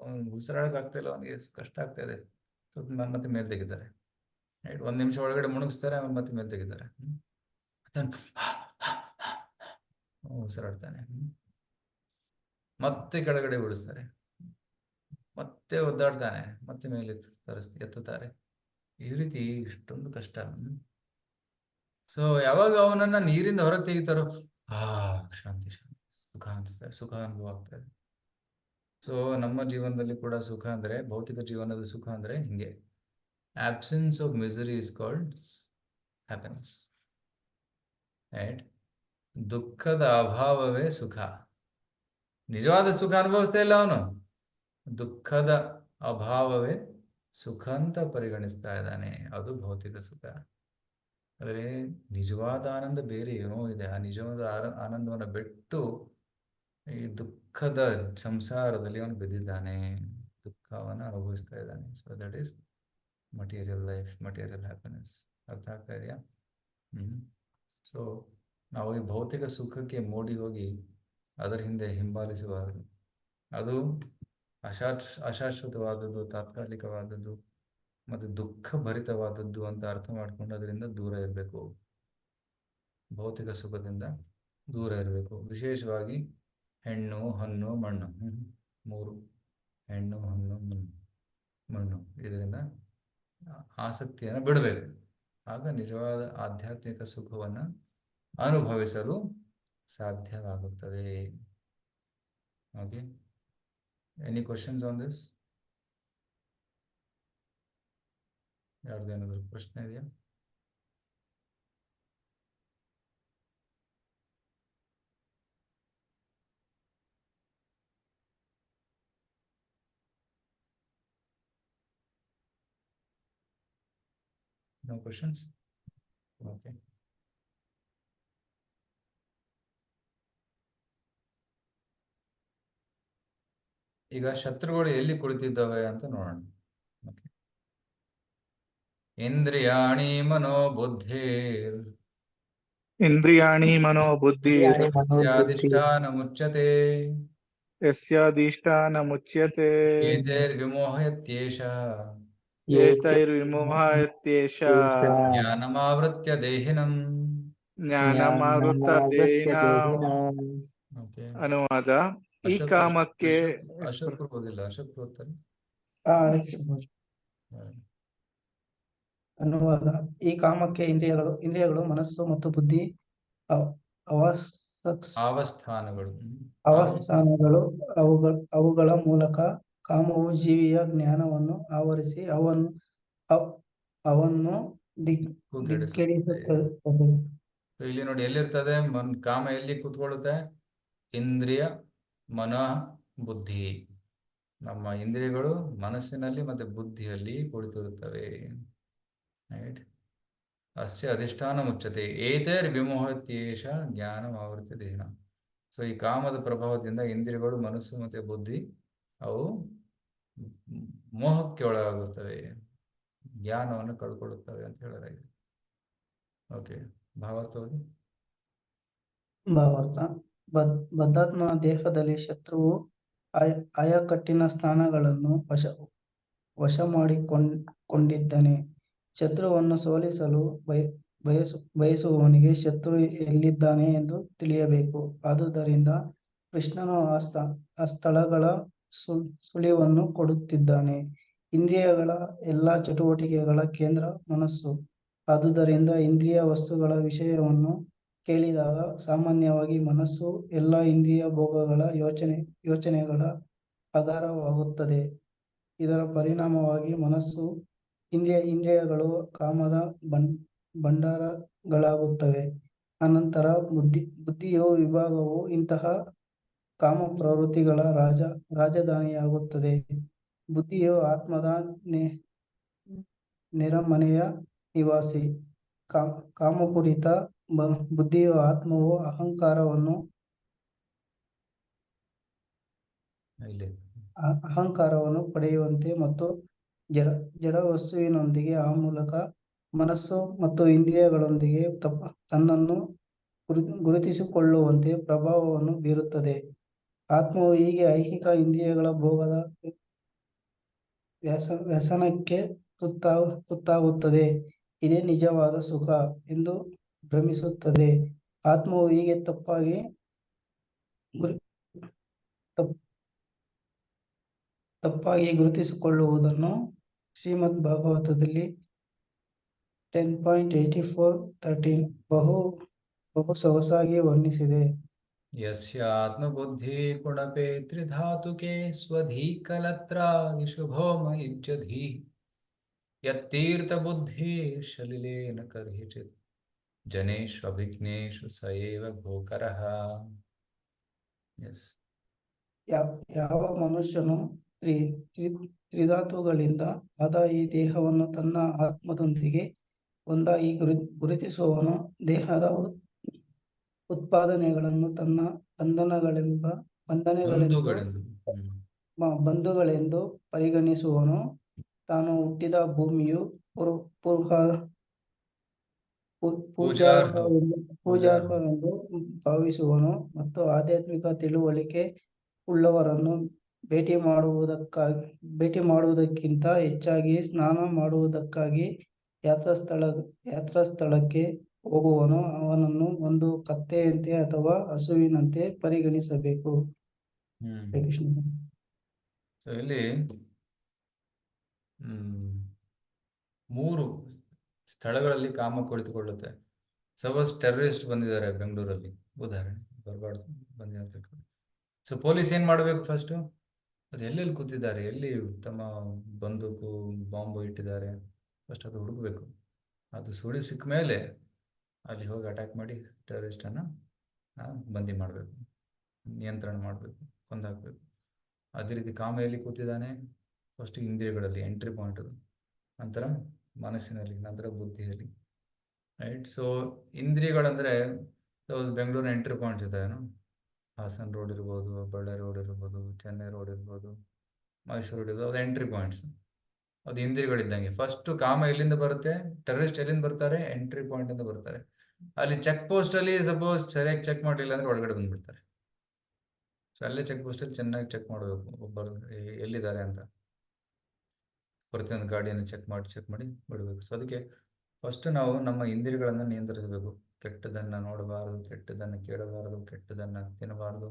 ಅವ್ನು ಉಸಿರಾಡಕ್ ಆಗ್ತಾ ಇಲ್ಲ, ಅವನಿಗೆ ಕಷ್ಟ ಆಗ್ತಾ ಇದೆ. ಮತ್ತೆ ಮೇಲೆ ತೆಗಿತಾರೆ. ರೈಟ್, 1 ನಿಮಿಷ ಒಳಗಡೆ ಮುಳುಗಿಸ್ತಾರೆ, ಆಮೇಲೆ ಮತ್ತೆ ಮೇಲೆ ತೆಗಿತಾರೆ. ಉಸಿರಾಡ್ತಾನೆ. ಮತ್ತೆ ಕೆಳಗಡೆ ಬಿಡಿಸ್ತಾರೆ, ಮತ್ತೆ ಒದ್ದಾಡ್ತಾನೆ, ಮತ್ತೆ ಮೇಲೆ ಎತ್ತುತ್ತಾರೆ. ಈ ರೀತಿ ಇಷ್ಟೊಂದು ಕಷ್ಟ. ಸೊ ಯಾವಾಗ ಅವನನ್ನ ನೀರಿಂದ ಹೊರಗೆ ತೆಗಿತಾರೋ, ಶಾಂತಿ ಶಾಂತಿ, ಸುಖ ಅನಿಸ್ತಾರೆ, ಸುಖ ಅನುಭವ ಆಗ್ತದೆ. ಸೊ ನಮ್ಮ ಜೀವನದಲ್ಲಿ ಕೂಡ ಸುಖ ಅಂದ್ರೆ, ಭೌತಿಕ ಜೀವನದ ಸುಖ ಅಂದ್ರೆ ಹಿಂಗೆ. Absence of misery is called happiness. Right? ದುಃಖದ ಅಭಾವವೇ ಸುಖ. ನಿಜವಾದ ಸುಖ ಅನುಭವಿಸ್ತಾ ಇಲ್ಲ ಅವನು, ದುಃಖದ ಅಭಾವವೇ ಸುಖ ಅಂತ ಪರಿಗಣಿಸ್ತಾ ಇದ್ದಾನೆ. ಅದು ಭೌತಿಕ ಸುಖ. ಆದರೆ ನಿಜವಾದ ಆನಂದ ಬೇರೆ ಏನೋ ಇದೆ. ಆ ನಿಜವಾದ ಆನಂದವನ್ನು ಬಿಟ್ಟು ಈ ದುಃಖದ ಸಂಸಾರದಲ್ಲಿ ಅವನು ಬಿದ್ದಿದ್ದಾನೆ, ದುಃಖವನ್ನು ಅನುಭವಿಸ್ತಾ ಇದ್ದಾನೆ. So that is material life, material happiness. ಅರ್ಥ ಆಗ್ತಾ ಇದೆಯಾ? ಸೊ ನಾವು ಈ ಭೌತಿಕ ಸುಖಕ್ಕೆ ಮೋಡಿ ಹೋಗಿ ಅದರ ಹಿಂದೆ ಹಿಂಬಾಲಿಸಬಾರದು. ಅದು ಅಶಾಶ್ವತವಾದದ್ದು, ತಾತ್ಕಾಲಿಕವಾದದ್ದು ಮತ್ತು ದುಃಖ ಭರಿತವಾದದ್ದು ಅಂತ ಅರ್ಥ ಮಾಡ್ಕೊಂಡು ಅದರಿಂದ ದೂರ ಇರಬೇಕು. ಭೌತಿಕ ಸುಖದಿಂದ ದೂರ ಇರಬೇಕು. ವಿಶೇಷವಾಗಿ ಹೆಣ್ಣು, ಹಣ್ಣು, ಮಣ್ಣು, 3. ಹೆಣ್ಣು, ಹಣ್ಣು, ಮಣ್ಣು, ಇದರಿಂದ ಆಸಕ್ತಿಯನ್ನು ಬಿಡಬೇಕು. ಆಗ ನಿಜವಾದ ಆಧ್ಯಾತ್ಮಿಕ ಸುಖವನ್ನು ಅನುಭವಿಸಲು ಸಾಧ್ಯವಾಗುತ್ತದೆ. Okay, any questions on this? ಯಾರ್ದೇನಾದ್ರು ಪ್ರಶ್ನೆ ಇದೆಯಾ? No questions? Okay. ಈಗ ಶತ್ರುಗಳು ಎಲ್ಲಿ ಕುಳಿತಿದ್ದಾವೆ ಅಂತ ನೋಡೋಣ. ಓಕೆ, ಇಂದ್ರಿಯಾಣಿ ಮನೋಬುದ್ಧಿರ್ ಇಂದ್ರಿಯಾಣಿ ಮನೋಬುದ್ಧಿ ಯಸ್ಯಾಧಿಷ್ಠಾನ ಮುಚ್ಯತೆ ಯಸ್ಯಾಧಿಷ್ಠಾನ ಮುಚ್ಯತೆ ಏತೈರ್ವಿಮೋಹಯತ್ಯೇಷ ಏತೈರ್ವಿಮೋಹಯತ್ಯೇಷ ಜ್ಞಾನಮಾವೃತ್ಯ ದೇಹಿನಂ. ಜ್ಞಾನಮಾವೃತ ದೇಹಿನಾಂ. ಓಕೆ, ಅನುವಾದ: ಈ ಕಾಮಕ್ಕೆ ಅಶೋಕ್ ಓದಿಲ್ಲ, ಅಶೋಕ್ ಓದ್ತಾರೆ. ಅನುವಾದ: ಈ ಕಾಮಕ್ಕೆ ಇಂದ್ರಿಯಗಳು, ಮನಸ್ಸು ಮತ್ತು ಬುದ್ಧಿ ಆವಸ್ಥಾನಗಳು. ಅವುಗಳ ಮೂಲಕ ಕಾಮವು ಜೀವಿಯ ಜ್ಞಾನವನ್ನು ಆವರಿಸಿ ಅವನ್ನು ದಿಕ್ಕೆಡಿಸುತ್ತದೆ. ಇಲ್ಲಿ ನೋಡಿ, ಎಲ್ಲಿರ್ತದೆ ಕಾಮ? ಎಲ್ಲಿ ಕೂತ್ಕೊಳ್ಳುತ್ತೆ? ಇಂದ್ರಿಯ, ಮನ, ಬುದ್ಧಿ. ನಮ್ಮ ಇಂದ್ರಿಯಗಳು ಮನಸ್ಸಿನಲ್ಲಿ ಮತ್ತೆ ಬುದ್ಧಿಯಲ್ಲಿ ಕುಳಿತಿರುತ್ತವೆ. ರೈಟ್? ಅಸ್ಯ ಅಧಿಷ್ಠಾನ ಮುಚ್ಚತೆ ಏತೈರ್ ವಿಮೋಹತ್ಯೇಷ ಜ್ಞಾನ ಆವೃತ್ಯ ದೇಹಿನ. ಸೊ ಈ ಕಾಮದ ಪ್ರಭಾವದಿಂದ ಇಂದ್ರಿಯಗಳು, ಮನಸ್ಸು ಮತ್ತೆ ಬುದ್ಧಿ ಅವು ಮೋಹಕ್ಕೆ ಒಳಗಾಗುತ್ತವೆ, ಜ್ಞಾನವನ್ನು ಕಳ್ಕೊಳ್ಳುತ್ತವೆ ಅಂತ ಹೇಳಲಾಗಿದೆ. ಓಕೆ, ಭಾವಾರ್ಥ ಓದಿ. ಭಾವಾರ್ಥ: ಬದ್ಧಾತ್ಮನ ದೇಹದಲ್ಲಿ ಶತ್ರುವು ಆಯಕಟ್ಟಿನ ಸ್ಥಾನಗಳನ್ನು ವಶ ಮಾಡಿಕೊಂಡಿದ್ದಾನೆ. ಶತ್ರುವನ್ನು ಸೋಲಿಸಲು ಬಯಸುವವನಿಗೆ ಶತ್ರು ಎಲ್ಲಿದ್ದಾನೆ ಎಂದು ತಿಳಿಯಬೇಕು. ಆದುದರಿಂದ ಕೃಷ್ಣನು ಆ ಸ್ಥಳಗಳ ಸುಳಿವನ್ನು ಕೊಡುತ್ತಿದ್ದಾನೆ. ಇಂದ್ರಿಯಗಳ ಎಲ್ಲಾ ಚಟುವಟಿಕೆಗಳ ಕೇಂದ್ರ ಮನಸ್ಸು. ಆದುದರಿಂದ ಇಂದ್ರಿಯ ವಸ್ತುಗಳ ವಿಷಯವನ್ನು ಕೇಳಿದಾಗ ಸಾಮಾನ್ಯವಾಗಿ ಮನಸ್ಸು ಎಲ್ಲ ಇಂದ್ರಿಯ ಭೋಗಗಳ ಯೋಚನೆಗಳ ಆಧಾರವಾಗುತ್ತದೆ. ಇದರ ಪರಿಣಾಮವಾಗಿ ಮನಸ್ಸು ಇಂದ್ರಿಯಗಳು ಕಾಮದ ಭಂಡಾರಗಳಾಗುತ್ತವೆ. ಅನಂತರ ಬುದ್ಧಿಯು ವಿಭಾಗವು ಇಂತಹ ಕಾಮ ಪ್ರವೃತ್ತಿಗಳ ರಾಜಧಾನಿಯಾಗುತ್ತದೆ. ಬುದ್ಧಿಯು ಆತ್ಮದ ನೆರೆಮನೆಯ ನಿವಾಸಿ. ಕಾಮಪೂರಿತ ಬುದ್ಧಿಯು ಆತ್ಮವು ಅಹಂಕಾರವನ್ನು ಪಡೆಯುವಂತೆ ಮತ್ತು ಜಡ ವಸ್ತುವಿನೊಂದಿಗೆ ಆ ಮೂಲಕ ಮನಸ್ಸು ಮತ್ತು ಇಂದ್ರಿಯಗಳೊಂದಿಗೆ ತನ್ನನ್ನು ಗುರುತಿಸಿಕೊಳ್ಳುವಂತೆ ಪ್ರಭಾವವನ್ನು ಬೀರುತ್ತದೆ. ಆತ್ಮವು ಹೀಗೆ ಐಹಿಕ ಇಂದ್ರಿಯಗಳ ಭೋಗದ ವ್ಯಸನಕ್ಕೆ ತುತ್ತಾಗುತ್ತದೆ. ಇದೇ ನಿಜವಾದ ಸುಖ ಎಂದು ಭ್ರಮಿಸುತ್ತದೆ. ಆತ್ಮವು ಹೀಗೆ ತಪ್ಪಾಗಿ ಗುರುತಿಸಿಕೊಳ್ಳುವುದನ್ನು ಶ್ರೀಮದ್ ಭಾಗವತದಲ್ಲಿ 10.84:13 ಬಹು ಸೊಗಸಾಗಿ ವರ್ಣಿಸಿದೆ. ಯಸ್ಯಾತ್ಮಬುದ್ಧಿ ಕುಣಪೆ ತ್ರಿಧಾತುಕೆ ಸ್ವಧೀಕಲತ್ರ ವಿಶುಭೋ ಮಯುಜ್ಯಧಿ ಯತ್ತೀರ್ಥಬುದ್ಧಿ ಶಲಿಲೇನ ಕರ್ಹಿಚಿತ್ ಜನೇಷ್ವಭಿಘ್ನೇಷು ಸ ಏವ ಗೋಕರಃ. ಯಾವ ಮನುಷ್ಯನು ತ್ರಿಧಾತುಗಳಿಂದ ಆದ ಈ ದೇಹವನ್ನು ತನ್ನ ಆತ್ಮದೊಂದಿಗೆ ಒಂದಾಗಿ ಗುರುತಿಸುವವನು ದೇಹದ ಉತ್ಪಾದನೆಗಳನ್ನು ತನ್ನ ಬಂಧುಗಳೆಂದು ಪರಿಗಣಿಸುವನು. ತಾನು ಹುಟ್ಟಿದ ಭೂಮಿಯು ಪೂಜಾರ್ಹವೆಂದು ಭಾವಿಸುವನು ಮತ್ತು ಆಧ್ಯಾತ್ಮಿಕ ತಿಳುವಳಿಕೆ ಉಳ್ಳವರನ್ನು ಭೇಟಿ ಮಾಡುವುದಕ್ಕಿಂತ ಹೆಚ್ಚಾಗಿ ಸ್ನಾನ ಮಾಡುವುದಕ್ಕಾಗಿ ಯಾತ್ರಾಸ್ಥಳಕ್ಕೆ ಹೋಗುವನು. ಅವನನ್ನು ಒಂದು ಕತ್ತೆಯಂತೆ ಅಥವಾ ಹಸುವಿನಂತೆ ಪರಿಗಣಿಸಬೇಕು. ಇಲ್ಲಿ 3 ಸ್ಥಳಗಳಲ್ಲಿ ಕಾಮ ಕುಳಿತುಕೊಳ್ಳುತ್ತೆ. ಸಪೋಸ್ ಟೆರರಿಸ್ಟ್ ಬಂದಿದ್ದಾರೆ ಬೆಂಗಳೂರಲ್ಲಿ, ಉದಾಹರಣೆ ಬರಬಾರ್ದು ಬಂದಿದ್ದಾರೆ. ಸೊ ಪೊಲೀಸ್ ಏನು ಮಾಡಬೇಕು? ಫಸ್ಟು ಅದು ಎಲ್ಲೆಲ್ಲಿ ಕೂತಿದ್ದಾರೆ, ಎಲ್ಲಿ ತಮ್ಮ ಬಂದೂಕು ಬಾಂಬು ಇಟ್ಟಿದ್ದಾರೆ, ಫಸ್ಟ್ ಅದು ಹುಡುಕಬೇಕು. ಅದು ಸುಳಿ ಸಿಕ್ಕ ಮೇಲೆ ಅಲ್ಲಿ ಹೋಗಿ ಅಟ್ಯಾಕ್ ಮಾಡಿ ಟೆರರಿಸ್ಟನ್ನು ಬಂದಿ ಮಾಡಬೇಕು, ನಿಯಂತ್ರಣ ಮಾಡಬೇಕು, ಕೊಂದಾಕಬೇಕು. ಅದೇ ರೀತಿ ಕಾಮ ಎಲ್ಲಿ ಕೂತಿದ್ದಾನೆ? ಫಸ್ಟ್ ಇಂದ್ರಿಯಗಳಲ್ಲಿ ಎಂಟ್ರಿ ಪಾಯಿಂಟ್ ಅದು, ನಂತರ ಮನಸ್ಸಿನಲ್ಲಿ, ನಂತರ ಬುದ್ಧಿಯಲ್ಲಿ. ರೈಟ್. ಸೊ ಇಂದ್ರಿಯಗಳಂದರೆ ಬೆಂಗಳೂರಿನ ಎಂಟ್ರಿ ಪಾಯಿಂಟ್ಸ್ ಇದ್ದಾವೇನು? ಹಾಸನ್ ರೋಡ್ ಇರ್ಬೋದು, ಬಳ್ಳಾರಿ ರೋಡ್ ಇರ್ಬೋದು, ಚೆನ್ನೈ ರೋಡ್ ಇರ್ಬೋದು, ಮೈಸೂರು ರೋಡ್ ಇರ್ಬೋದು. ಅದು ಎಂಟ್ರಿ ಪಾಯಿಂಟ್ಸ್, ಅದು ಇಂದ್ರಿಯಗಳಿದ್ದಂಗೆ. ಫಸ್ಟು ಕಾಮ ಎಲ್ಲಿಂದ ಬರುತ್ತೆ? ಟೆರರಿಸ್ಟ್ ಎಲ್ಲಿಂದ ಬರ್ತಾರೆ? ಎಂಟ್ರಿ ಪಾಯಿಂಟಿಂದ ಬರ್ತಾರೆ. ಅಲ್ಲಿ ಚೆಕ್ ಪೋಸ್ಟಲ್ಲಿ ಸಪೋಸ್ ಸರಿಯಾಗಿ ಚೆಕ್ ಮಾಡಲಿಲ್ಲ ಅಂದರೆ ಒಳಗಡೆ ಬಂದುಬಿಡ್ತಾರೆ. ಸೊ ಅಲ್ಲೇ ಚೆಕ್ ಪೋಸ್ಟಲ್ಲಿ ಚೆನ್ನಾಗಿ ಚೆಕ್ ಮಾಡಬೇಕು, ಒಬ್ಬರು ಎಲ್ಲಿದ್ದಾರೆ ಅಂತ. ಪ್ರತಿಯೊಂದು ಗಾಡಿಯನ್ನು ಚೆಕ್ ಮಾಡಿ ಬಿಡಬೇಕು. ಸೊ ಅದಕ್ಕೆ ಫಸ್ಟ್ ನಾವು ನಮ್ಮ ಇಂದ್ರಿಯಗಳನ್ನು ನಿಯಂತ್ರಿಸಬೇಕು. ಕೆಟ್ಟದನ್ನು ನೋಡಬಾರದು, ಕೆಟ್ಟದನ್ನು ಕೇಳಬಾರದು, ಕೆಟ್ಟದನ್ನು ತಿನ್ನಬಾರದು.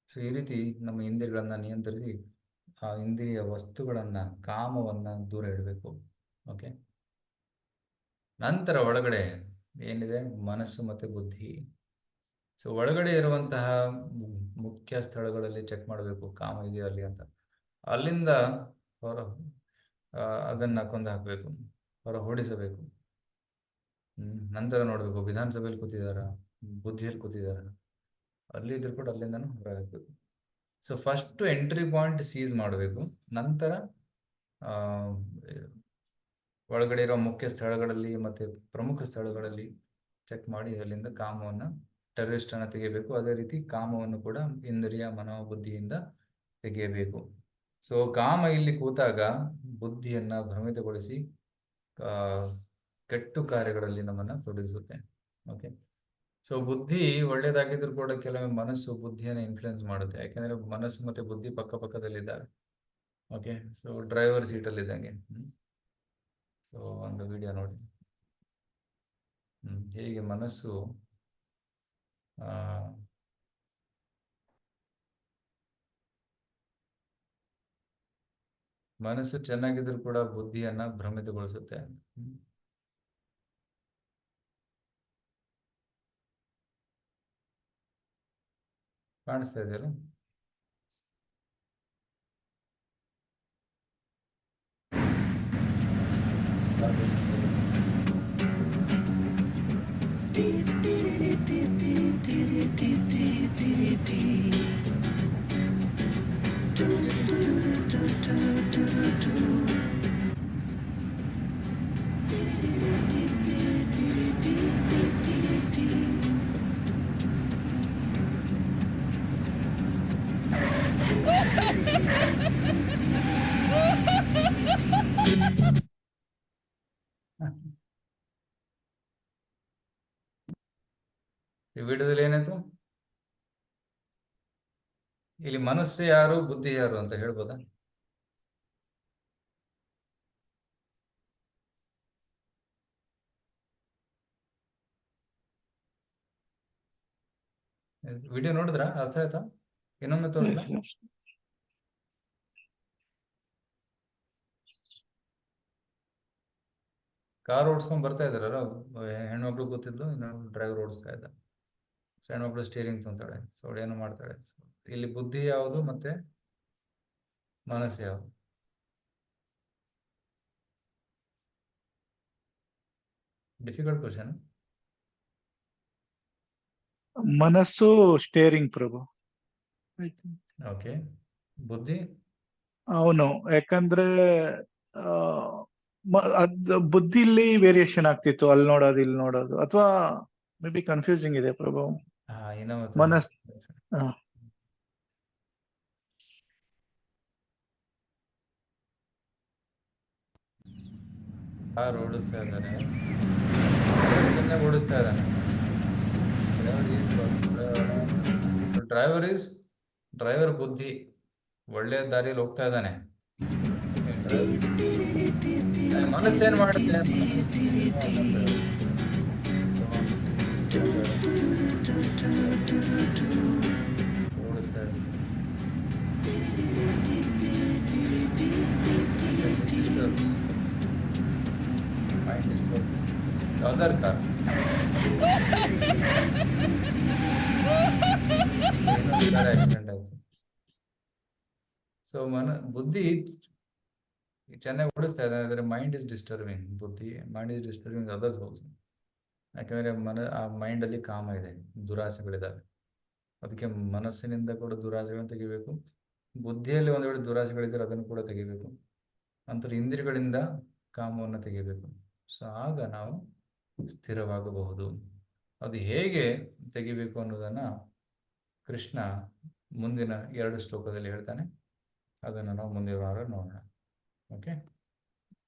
ಸೊ ಈ ರೀತಿ ನಮ್ಮ ಇಂದ್ರಿಯಗಳನ್ನು ನಿಯಂತ್ರಿಸಿ ಆ ಇಂದ್ರಿಯ ವಸ್ತುಗಳನ್ನು, ಕಾಮವನ್ನು ದೂರ ಇಡಬೇಕು. ಓಕೆ. ನಂತರ ಒಳಗಡೆ ಏನಿದೆ? ಮನಸ್ಸು ಮತ್ತು ಬುದ್ಧಿ. ಸೊ ಒಳಗಡೆ ಇರುವಂತಹ ಮುಖ್ಯ ಸ್ಥಳಗಳಲ್ಲಿ ಚೆಕ್ ಮಾಡಬೇಕು, ಕಾಮ ಇದೆಯೋ ಅಲ್ಲಿ ಅಂತ. ಅಲ್ಲಿಂದ ಅದನ್ನು ಕೊಂದು ಹಾಕಬೇಕು, ಹೊರ ಓಡಿಸಬೇಕು. ನಂತರ ನೋಡಬೇಕು ವಿಧಾನಸಭೆಯಲ್ಲಿ ಕೂತಿದ್ದಾರ, ಬುದ್ಧಿಯಲ್ಲಿ ಕೂತಿದ್ದಾರ, ಅಲ್ಲಿ ಇದ್ರೂ ಕೂಡ ಅಲ್ಲಿಂದನೂ ಹೊರ ಹಾಕಬೇಕು. So first entry point seize ಮಾಡಬೇಕು. ನಂತರ ಒಳಗಡೆ ಇರೋ ಮುಖ್ಯ ಸ್ಥಳಗಳಲ್ಲಿ ಮತ್ತು ಪ್ರಮುಖ ಸ್ಥಳಗಳಲ್ಲಿ ಚೆಕ್ ಮಾಡಿ ಅಲ್ಲಿಂದ ಕಾಮವನ್ನು, ಟೆರರಿಸ್ಟನ್ನು ತೆಗೆಯಬೇಕು. ಅದೇ ರೀತಿ ಕಾಮವನ್ನು ಕೂಡ ಇಂದ್ರಿಯ ಮನೋಬುದ್ಧಿಯಿಂದ ತೆಗೆಯಬೇಕು. ಸೊ ಕಾಮ ಇಲ್ಲಿ ಕೂತಾಗ ಬುದ್ಧಿಯನ್ನು ಭ್ರಮಿತಗೊಳಿಸಿ ಕೆಟ್ಟು ಕಾರ್ಯಗಳಲ್ಲಿ ನಮ್ಮನ್ನು ತೊಡಗಿಸುತ್ತೆ. ಓಕೆ. ಸೊ ಬುದ್ಧಿ ಒಳ್ಳೆಯದಾಗಿದ್ರೂ ಕೂಡ ಕೆಲವೊಮ್ಮೆ ಮನಸ್ಸು ಬುದ್ಧಿಯನ್ನು ಇನ್ಫ್ಲುಯೆನ್ಸ್ ಮಾಡುತ್ತೆ. ಯಾಕೆಂದರೆ ಮನಸ್ಸು ಮತ್ತು ಬುದ್ಧಿ ಪಕ್ಕದಲ್ಲಿದ್ದಾರೆ. ಓಕೆ. ಸೊ ಡ್ರೈವರ್ ಸೀಟಲ್ಲಿದ್ದಂಗೆ. ಸೊ ಒಂದು ವಿಡಿಯೋ ನೋಡಿ. ಹೇಗೆ ಮನಸ್ಸು ಆ ಮನಸ್ಸು ಚೆನ್ನಾಗಿದ್ರು ಕೂಡ ಬುದ್ಧಿಯನ್ನ ಭ್ರಮಿತಗೊಳಿಸುತ್ತೆ. ಕಾಣಿಸ್ತಾ ಇದೆಯಲ್ಲ? ಈ ವಿಡಿಯೋದಲ್ಲಿ ಏನಾಯ್ತು? ಇಲ್ಲಿ ಮನಸ್ಸು ಯಾರು, ಬುದ್ಧಿ ಯಾರು ಅಂತ ಹೇಳ್ಬೋದಾ? ವಿಡಿಯೋ ನೋಡಿದ್ರ? ಅರ್ಥ ಆಯ್ತಾ? ಇನ್ನೊಮ್ಮೆ ತೋರಿಸ್ಲಾ? ಕಾರ್ ಓಡಿಸ್ಕೊಂಡ್ ಬರ್ತಾ ಇದಾರಲ್ಲ, ಹೆಣ್ಮಕ್ಳು ಕೂತಿದ್ಲು, ಇನ್ನೊಂದು ಡ್ರೈವರ್ ಓಡಿಸ್ತಾ ಇದ್ದ. ಹೆಣ್ಮಕ್ಳು ಸ್ಟೀರಿಂಗ್ ತೊಂತಾಳೆ, ಸೊ ಏನೋ ಮಾಡ್ತಾಳೆ. ಇಲ್ಲಿ ಬುದ್ಧಿ ಯಾವುದು ಮತ್ತೆ ಮನಸ್ಸು ಯಾವುದು? Difficult question. ಮನಸ್ಸು ಸ್ಟೇರಿಂಗ್ ಪ್ರಭು. ಓಕೆ, ಬುದ್ಧಿ? ಅವನು ಯಾಕಂದ್ರೆ ಅದ್ ಬುದ್ಧಿಲಿ ವೇರಿಯೇಷನ್ ಆಗ್ತಿತ್ತು, ಅಲ್ಲಿ ನೋಡೋದು ಇಲ್ಲಿ ನೋಡೋದು, ಅಥವಾ ಮೇ ಬಿ ಕನ್ಫ್ಯೂಸಿಂಗ್ ಇದೆ ಪ್ರಭು. ಇನ್ನೊಮ್ಮೆ ಮನಸ್ ಕಾರ್ ಓಡಿಸ್ತಾ ಇದ್ದಾನೆ, ಓಡಿಸ್ತಾ ಇದ್ದಾನೆ. ಡ್ರೈವರ್ ಬುದ್ಧಿ ಒಳ್ಳೆ ದಾರಿಯಲ್ಲಿ ಹೋಗ್ತಾ ಇದ್ದಾನೆ. ಮನಸ್ಸೇನ್ ಮಾಡುತ್ತೆ? ಅದರ್ ಕಾರ್ ಆಕ್ಸಿಡೆಂಟ್ ಆಯ್ತು. ಸೊ ಬುದ್ಧಿ ಚೆನ್ನಾಗಿ ಓಡಿಸ್ತಾ ಇದೆ, ಆದರೆ mind is disturbing. Mind is disturbing others also. ಯಾಕಂದ್ರೆ ಆ ಮೈಂಡ್ ಅಲ್ಲಿ ಕಾಮ ಇದೆ, ದುರಾಸೆಗಳಿದ್ದಾವೆ. ಅದಕ್ಕೆ ಮನಸ್ಸಿನಿಂದ ಕೂಡ ದುರಾಸೆಗಳನ್ನು ತೆಗಿಬೇಕು. ಬುದ್ಧಿಯಲ್ಲಿ ಒಂದ್ ವೇಳೆ ದುರಾಸೆಗಳಿದ್ದರೆ ಅದನ್ನು ಕೂಡ ತೆಗಿಬೇಕು. ನಂತರ ಇಂದ್ರಿಯಗಳಿಂದ ಕಾಮವನ್ನು ತೆಗಿಬೇಕು. ಸೊ ಆಗ ನಾವು ಸ್ಥಿರವಾಗಬಹುದು. ಅದು ಹೇಗೆ ತೆಗಿಬೇಕು ಅನ್ನೋದನ್ನ ಕೃಷ್ಣ ಮುಂದಿನ 2 ಶ್ಲೋಕದಲ್ಲಿ ಹೇಳ್ತಾನೆ. ಅದನ್ನು ನಾವು ಮುಂದಿನ ವಾರ ನೋಡೋಣ. ಓಕೆ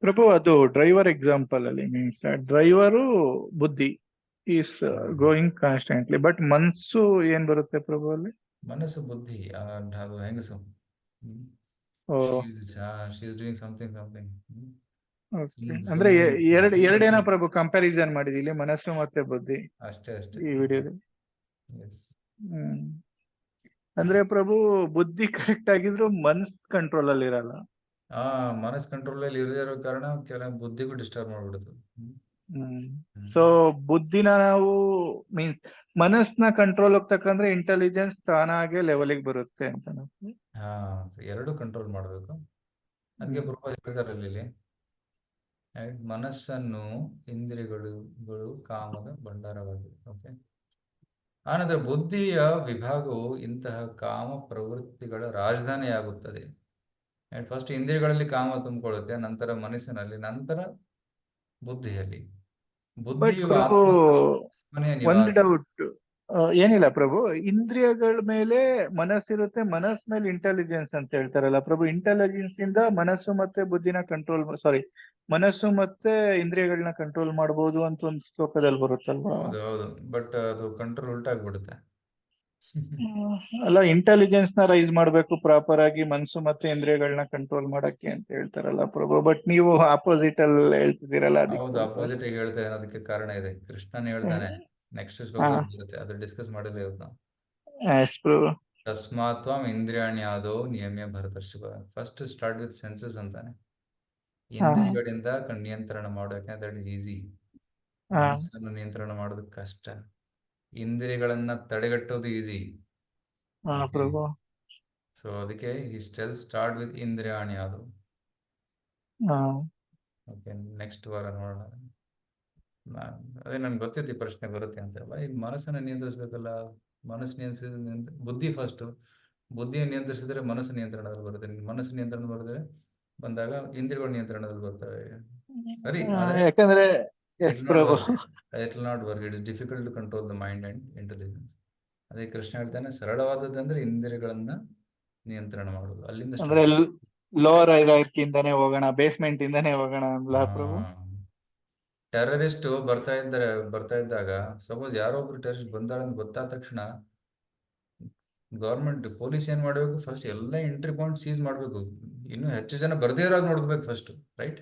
ಪ್ರಭು, ಅದು ಡ್ರೈವರ್ ಎಕ್ಸಾಂಪಲ್ ಅಲ್ಲಿ ಮೀನ್ಸ್ ಡ್ರೈವರು ಬುದ್ಧಿ ಈಸ್ ಗೋಯಿಂಗ್ ಕಾನ್ಸ್ಟೆಂಟ್ಲಿ, ಬಟ್ ಮನ್ಸು ಏನ್ ಬರುತ್ತೆ ಪ್ರಭು ಅಲ್ಲಿ? ಮನಸ್ಸು ಬುದ್ಧಿ ಅದು ಹೆಂಗಸು. She is doing something. ಅಂದ್ರೆ ಎರಡೇನ ಪ್ರಭು ಕಂಪ್ಯಾರಿಸನ್ ಮಾಡಿದಿಲ್ಲ, ಮನಸ್ಸು ಮತ್ತೆ ಬುದ್ಧಿ ಅಷ್ಟೇ ಈ ವಿಡಿಯೋದಲ್ಲಿ. ಅಂದ್ರೆ ಪ್ರಭು, ಬುದ್ಧಿ ಕರೆಕ್ಟ್ ಆಗಿದ್ರು ಮನ್ಸ್ ಕಂಟ್ರೋಲ್ ಅಲ್ಲಿ ಇರಲ್ಲ. ಮನಸ್ ಕಂಟ್ರೋಲ್ ಅಲ್ಲಿ ಇರದೇ ಇರೋ ಕಾರಣ ಕೆಲವು ಬುದ್ಧಿಗೂ ಡಿಸ್ಟರ್ಬ್ ಮಾಡ್ಬಿಡುತ್ತೆ. ಸೊ ಬುದ್ಧಿನ ನಾವು ಮೀನ್ಸ್ ಮನಸ್ನ ಕಂಟ್ರೋಲ್ ಹೋಗ್ತಕ್ಕಂದ್ರೆ ಇಂಟೆಲಿಜೆನ್ಸ್ ತಾನಾಗೆ ಲೆವೆಲಿಗೆ ಬರುತ್ತೆ ಅಂತ. ಎರಡು ಕಂಟ್ರೋಲ್ ಮಾಡ್ಬೇಕು. ಅದಕ್ಕೆ ಹೇಳ್ತಾರಲ್ಲಿ ಮನಸ್ಸನ್ನು ಇಂದ್ರಿಯಗಳು ಕಾಮದ ಭಂಡಾರವಾಗಿದೆ. ಓಕೆ, ಆನಂತರ ಬುದ್ಧಿಯ ವಿಭಾಗವು ಇಂತಹ ಕಾಮ ಪ್ರವೃತ್ತಿಗಳ ರಾಜಧಾನಿಯಾಗುತ್ತದೆ. ಫಸ್ಟ್ ಇಂದ್ರಿಯಗಳಲ್ಲಿ ಕಾಮ ತುಂಬಿಕೊಳ್ಳುತ್ತೆ, ನಂತರ ಮನಸ್ಸಿನಲ್ಲಿ, ನಂತರ ಬುದ್ಧಿಯಲ್ಲಿ. ಬುದ್ಧಿಯು ಒಂದು ಡೌಟ್ ಏನಿಲ್ಲ ಪ್ರಭು, ಇಂದ್ರಿಯಗಳ ಮೇಲೆ ಮನಸ್ಸಿರುತ್ತೆ, ಮನಸ್ ಮೇಲೆ ಇಂಟೆಲಿಜೆನ್ಸ್ ಅಂತ ಹೇಳ್ತಾರಲ್ಲ ಪ್ರಭು. ಇಂಟೆಲಿಜೆನ್ಸ್ ಇಂದ ಮನಸ್ಸು ಮತ್ತೆ ಬುದ್ಧಿನ ಕಂಟ್ರೋಲ್, ಮನಸ್ಸು ಮತ್ತೆ ಇಂದ್ರಿಯಗಳನ್ನ ಕಂಟ್ರೋಲ್ ಮಾಡಬಹುದು ಅಂತ ಒಂದು ಶ್ಲೋಕದಲ್ಲಿ ಬರುತ್ತಲ್ವಾ? ಹೌದು, ಬಟ್ ಅದು ಕಂಟ್ರೋಲ್ ಉಲ್ಟಾಗ್ಬಿಡುತ್ತೆ. ಅಲ್ಲ ಇಂಟೆಲಿಜೆನ್ಸ್ ನ ರೈಸ್ ಮಾಡ್ಬೇಕು ಪ್ರಾಪರ್ ಆಗಿ ಮನ್ಸು ಮತ್ತೆ ಇಂದ್ರಿಯಗಳನ್ನ ಕಂಟ್ರೋಲ್ ಮಾಡಕ್ಕೆ ಅಂತ ಹೇಳ್ತಾರಲ್ಲ ಪ್ರಭು. ಬಟ್ ನೀವು ಆಪೋಸಿಟ್ ಅಲ್ಲಿ ಹೇಳ್ತಿದ್ದೀರಲ್ಲ ಅದಕ್ಕೆ ಹೌದು, ಸ್ವಲ್ಪ ಅಪೋಸಿಟ್ ಆಗಿ ಹೇಳ್ತೇನೆ, ಅದಕ್ಕೆ ಕಾರಣ ಇದೆ. ಕೃಷ್ಣನ್ ಹೇಳ್ತಾನೆ, ನೆಕ್ಸ್ಟ್ ಹಾ ಶ್ಲೋಕದಲ್ಲಿ ಬರುತ್ತೆ, ಅದು ಡಿಸ್ಕಸ್ ಮಾಡಿಲ್ಲ ಇವತ್ತು ನಾವು. ಎಸ್ ಪ್ರಭು. ತಸ್ಮಾತ್ವಂ ಇಂದ್ರಿಯಾಣಿ ಆದೋ ನಿಯಮ್ಯ ಭರತರ್ಷಭ. ಫಸ್ಟ್ ಸ್ಟಾರ್ಟ್ ವಿತ್ ಸೆನ್ಸಸ್ ಅಂತಾನೆ. ಹಾ ಇಂದ್ರಿಯಗಳಿಂದ ನಿಯಂತ್ರಣ ಮಾಡೋಕೆ ದಟ್ ಇಸ್ ಈಸಿ. ಹಾ ಮನಸ್ಸನ್ನು ನಿಯಂತ್ರಣ ಮಾಡೋದು ಕಷ್ಟ. ಇಂದ್ರಿಯಗಳನ್ನ ತಡೆಗಟ್ಟೋದು ಈಸಿ. ಹಾ ಪ್ರಭು. ಸೊ ಅದಕ್ಕೆ ಈ ಸ್ಟೆಲ್ ಸ್ಟಾರ್ಟ್ ವಿತ್ ಇಂದ್ರಿಯಾಣಿ ಆದೋ. ಹಾ ಓಕೆ, ನೆಕ್ಸ್ಟ್ ವಾರ ನೋಡೋಣ. ಅದೇ ನನ್ಗೆ ಗೊತ್ತೈತಿ ಈ ಪ್ರಶ್ನೆ ಬರುತ್ತೆ ಅಂತೆಲ್ಲ. ಈಗ ಮನಸ್ಸನ್ನು ನಿಯಂತ್ರಿಸ್ಬೇಕಲ್ಲ. ಮನಸ್ಸು ನಿಯಂತ್ರಿಸಿದ ಬುದ್ಧಿ ಫಸ್ಟು. ಬುದ್ಧಿಯನ್ನು ನಿಯಂತ್ರಿಸಿದ್ರೆ ಮನಸ್ಸು ನಿಯಂತ್ರಣದಲ್ಲಿ ಬರುತ್ತೆ. ಮನಸ್ಸು ನಿಯಂತ್ರಣ ಬರೆದ್ರೆ ಬಂದಾಗ ಇಂದ್ರಿಯಗಳು ನಿಯಂತ್ರಣದಲ್ಲಿ ಬರ್ತವೆ. ಸರಿ, ಆದರೆ ಯಾಕಂದ್ರೆ it yes will not Prabhu. work. It will not work. It is difficult to control the mind and intelligence. ಅದೇ ಕೃಷ್ಣ ಹೇಳ್ತಾನೆ, ಸರಳವಾದದ್ದಂದ್ರೆ ಇಂದ್ರಿಯಗಳನ್ನ ನಿಯಂತ್ರಣ ಮಾಡೋದು. ಅಲ್ಲಿಂದ ಅಂದ್ರೆ ಸ್ಟಾರ್ಟ್. ಲೋವರ್ ಹೈರಾರ್ಕಿ ಇಂದಾನೆ ಹೋಗೋಣ, ಬೇಸ್ಮೆಂಟ್ ಇಂದಾನೆ ಹೋಗೋಣ ಅಲ್ಲ ಪ್ರಭು. ಟೆರರಿಸ್ಟ್ ಬರ್ತಾ ಇದ್ದಾಗ, ಸಪೋಸ್ ಯಾರೋ ಒಬ್ರು ಟೆರರಿಸ್ಟ್ ಬಂದಾಳ ಅಂತ ಗೊತ್ತಾದ ತಕ್ಷಣ ಗೌರ್ಮೆಂಟ್ ಪೊಲೀಸ್ ಏನ್ ಮಾಡ್ಬೇಕು, ಫಸ್ಟ್ ಎಲ್ಲ ಎಂಟ್ರಿ ಪಾಯಿಂಟ್ ಸೀಸ್ ಮಾಡ್ಬೇಕು. ಇನ್ನು ಹೆಚ್ಚು ಜನ ಬರ್ದೇ ಇರೋವಾಗ ನೋಡ್ಬೇಕು first, right?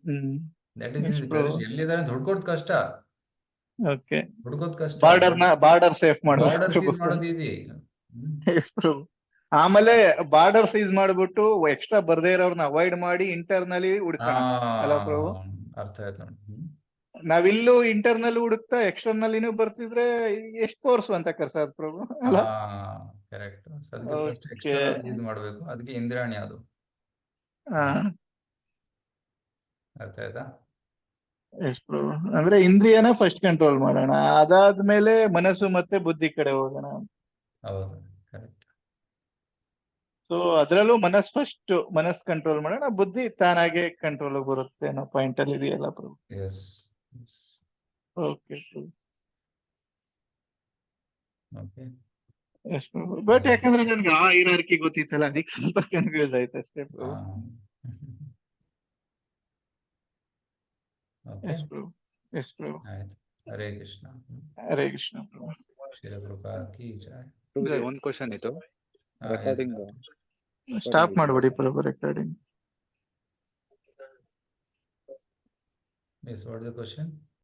Hmm that is yes Prabhu. Terrorist ಎಲ್ಲಿದ್ದಾರೆ ಅಂತ ಹುಡ್ಕೋದ್ ಕಷ್ಟ. ಓಕೆ. ಹುಡ್ಕೋದ್ ಕಷ್ಟ. ಬಾರ್ಡರ್ ಸೇಫ್ ಮಾಡ್ಬೇಕು ಬಾರ್ಡರ್ ಪ್ರಭು. ಸೀಸ್ ಮಾಡೋದು ಈಸಿ. ಎಸ್ ಪ್ರಭು. ಆಮೇಲೆ ಬಾರ್ಡರ್ ಸೀಸ್ ಮಾಡ್ಬಿಟ್ಟು ಎಕ್ಸ್ಟ್ರಾ ಬರ್ದೇ ಇರೋರ್ನ ಅವಾಯ್ಡ್ ಮಾಡಿ ಇಂಟರ್ನಲಿ ಹುಡ್ಕೋಣ ಅಲ್ಲ ಪ್ರಭು. ಅರ್ಥ ಆಯ್ತು ನೋಡಿ. ನಾವಿಲ್ಲೂ ಇಂಟರ್ನಲ್ ಹುಡುಕ್ತಾ ಎಕ್ಸ್ಟರ್ನಲಿನೂ ಬರ್ತಿದ್ರೆ ಎಷ್ಟು ತೋರ್ಸು ಅಂತ ಕರ್ಸದ್ ಪ್ರಭು ಅಲ್ಲ. ಕರೆಕ್ಟ್. ಅದಕ್ಕೆ ಫಸ್ಟ್ ಓಕೆ. ಎಕ್ಸ್ಟರ್ನಲ್ ಯೂಸ್ ಮಾಡಬೇಕು. ಅದಕ್ಕೆ ಇಂದ್ರಾಣಿ ಅದು. ಹಾ ಅರ್ಥ ಆಯ್ತಾ? ಎಸ್ ಪ್ರಭು. ಅಂದ್ರೆ ಇಂದ್ರಿಯನ ಫಸ್ಟ್ ಕಂಟ್ರೋಲ್ ಮಾಡೋಣ, ಅದಾದ್ಮೇಲೆ ಮನಸ್ಸು ಮತ್ತೆ ಬುದ್ಧಿ ಕಡೆ ಹೋಗೋಣ. ಹೌದು, ಕರೆಕ್ಟ್. ಸೊ ಅದ್ರಲ್ಲೂ ಮನಸ್ ಕಂಟ್ರೋಲ್ ಮಾಡೋಣ, ಬುದ್ಧಿ ತಾನಾಗೆ ಕಂಟ್ರೋಲ್ ಬರುತ್ತೆ ಅನ್ನೋ ಪಾಯಿಂಟ್ ಅಲ್ಲಿ ಇದೆಯಲ್ಲ ಪ್ರಭು. ಎಸ್. ಓಕೆ ಪ್ರಭು. ಓಕೆ. ಎಸ್ ಪ್ರಭು. ಬಟ್ ಯಾಕಂದ್ರೆ ನನ್ಗೆ ಆ ಹೈರಾರ್ಕಿ ಗೊತ್ತಿತ್ತಲ್ಲ, ಅದಕ್ಕೆ ಸ್ವಲ್ಪ ಕನ್ಫ್ಯೂಸ್ ಆಯ್ತು ಅಷ್ಟೇ ಪ್ರಭು. ಓಕೆ, ಎಸ್ ಪ್ರಭು. ಎಸ್ ಪ್ರಭು. ಆಯ್ತು. ಹರೇ ಕೃಷ್ಣ. ಹರೇ ಕೃಷ್ಣ ಪ್ರಭು. ಶ್ರೀಲ ಕೃಪಾ ಕಿ ಜೈ. ಪ್ರಭುಜಿ ಒಂದು ಕ್ವಶನ್ ಇತ್ತು. ರೆಕಾರ್ಡಿಂಗ್ ಸ್ಟಾಪ್ ಮಾಡ್ಬಿಡಿ ಪ್ರಭು recording. Yes, what is the question?